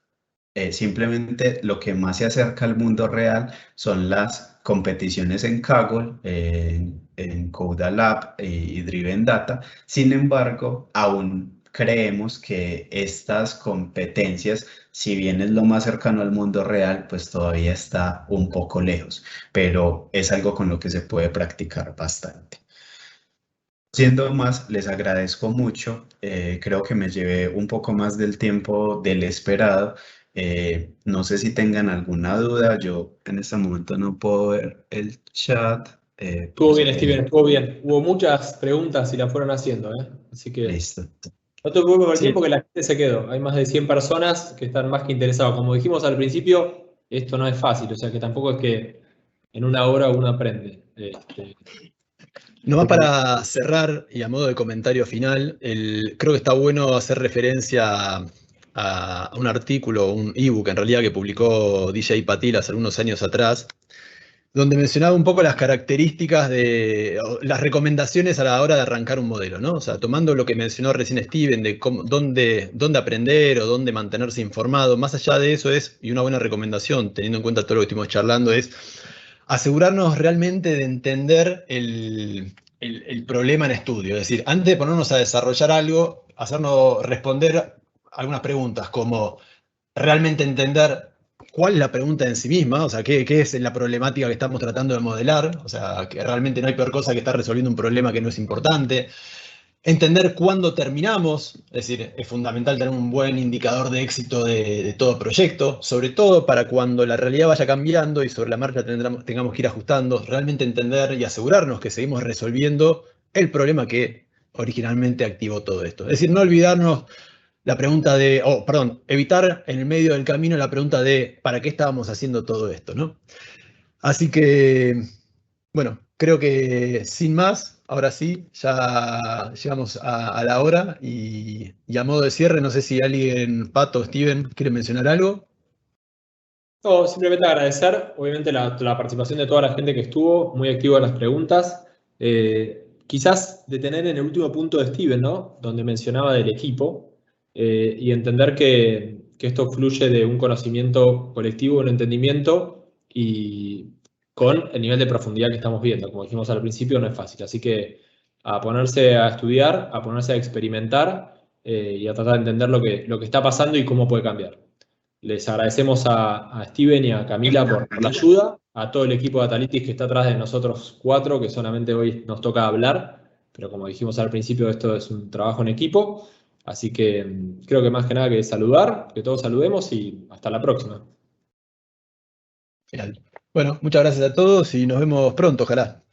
simplemente lo que más se acerca al mundo real son las competiciones en Kaggle, en Codalab y Driven Data. Sin embargo, aún creemos que estas competencias, si bien es lo más cercano al mundo real, pues todavía está un poco lejos, pero es algo con lo que se puede practicar bastante. Siendo más, les agradezco mucho. Creo que me llevé un poco más del tiempo del esperado. No sé si tengan alguna duda. Yo en este momento no puedo ver el chat. Por Estuvo si bien, tienen. Steven, estuvo bien. Hubo muchas preguntas y las fueron haciendo, ¿eh? Así que Listo. no te preocupes por el tiempo Sí, que la gente se quedó. Hay más de 100 personas que están más que interesadas. Como dijimos al principio, esto no es fácil, o sea que tampoco es que en una hora uno aprende. nomás para cerrar y a modo de comentario final, creo que está bueno hacer referencia a un artículo, un ebook en realidad que publicó DJ Patil hace algunos años atrás, donde mencionaba un poco las características o las recomendaciones a la hora de arrancar un modelo, ¿no? O sea, tomando lo que mencionó recién Steven de dónde aprender o dónde mantenerse informado, más allá de eso y una buena recomendación, teniendo en cuenta todo lo que estuvimos charlando, es asegurarnos realmente de entender el problema en estudio. Es decir, antes de ponernos a desarrollar algo, hacernos responder algunas preguntas como realmente entender cuál es la pregunta en sí misma, o sea, qué es la problemática que estamos tratando de modelar, o sea, que realmente no hay peor cosa que estar resolviendo un problema que no es importante. Entender cuándo terminamos, es decir, es fundamental tener un buen indicador de éxito de todo proyecto, sobre todo para cuando la realidad vaya cambiando y sobre la marcha tengamos que ir ajustando, realmente entender y asegurarnos que seguimos resolviendo el problema que originalmente activó todo esto. Es decir, no olvidarnos la pregunta evitar en el medio del camino la pregunta de ¿para qué estábamos haciendo todo esto, ¿no? Así que, bueno, creo que sin más, ahora sí, ya llegamos a la hora y a modo de cierre, no sé si alguien, Pato, Steven, quiere mencionar algo. No, simplemente agradecer, obviamente, la participación de toda la gente que estuvo, muy activa en las preguntas. Quizás detener en el último punto de Steven, ¿no? Donde mencionaba del equipo, y entender que esto fluye de un conocimiento colectivo, un entendimiento, y con el nivel de profundidad que estamos viendo. Como dijimos al principio, no es fácil. Así que a ponerse a estudiar, a ponerse a experimentar, y a tratar de entender lo que está pasando y cómo puede cambiar. Les agradecemos a Steven y a Camila por la ayuda, a todo el equipo de Atalitis que está atrás de nosotros cuatro, que solamente hoy nos toca hablar, pero como dijimos al principio, esto es un trabajo en equipo, así que creo que más que nada que saludar, que todos saludemos y hasta la próxima. Genial. Bueno, muchas gracias a todos y nos vemos pronto, ojalá.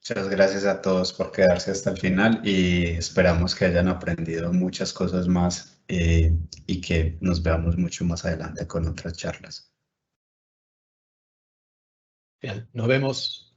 Muchas gracias a todos por quedarse hasta el final y esperamos que hayan aprendido muchas cosas más y que nos veamos mucho más adelante con otras charlas. Bien, nos vemos.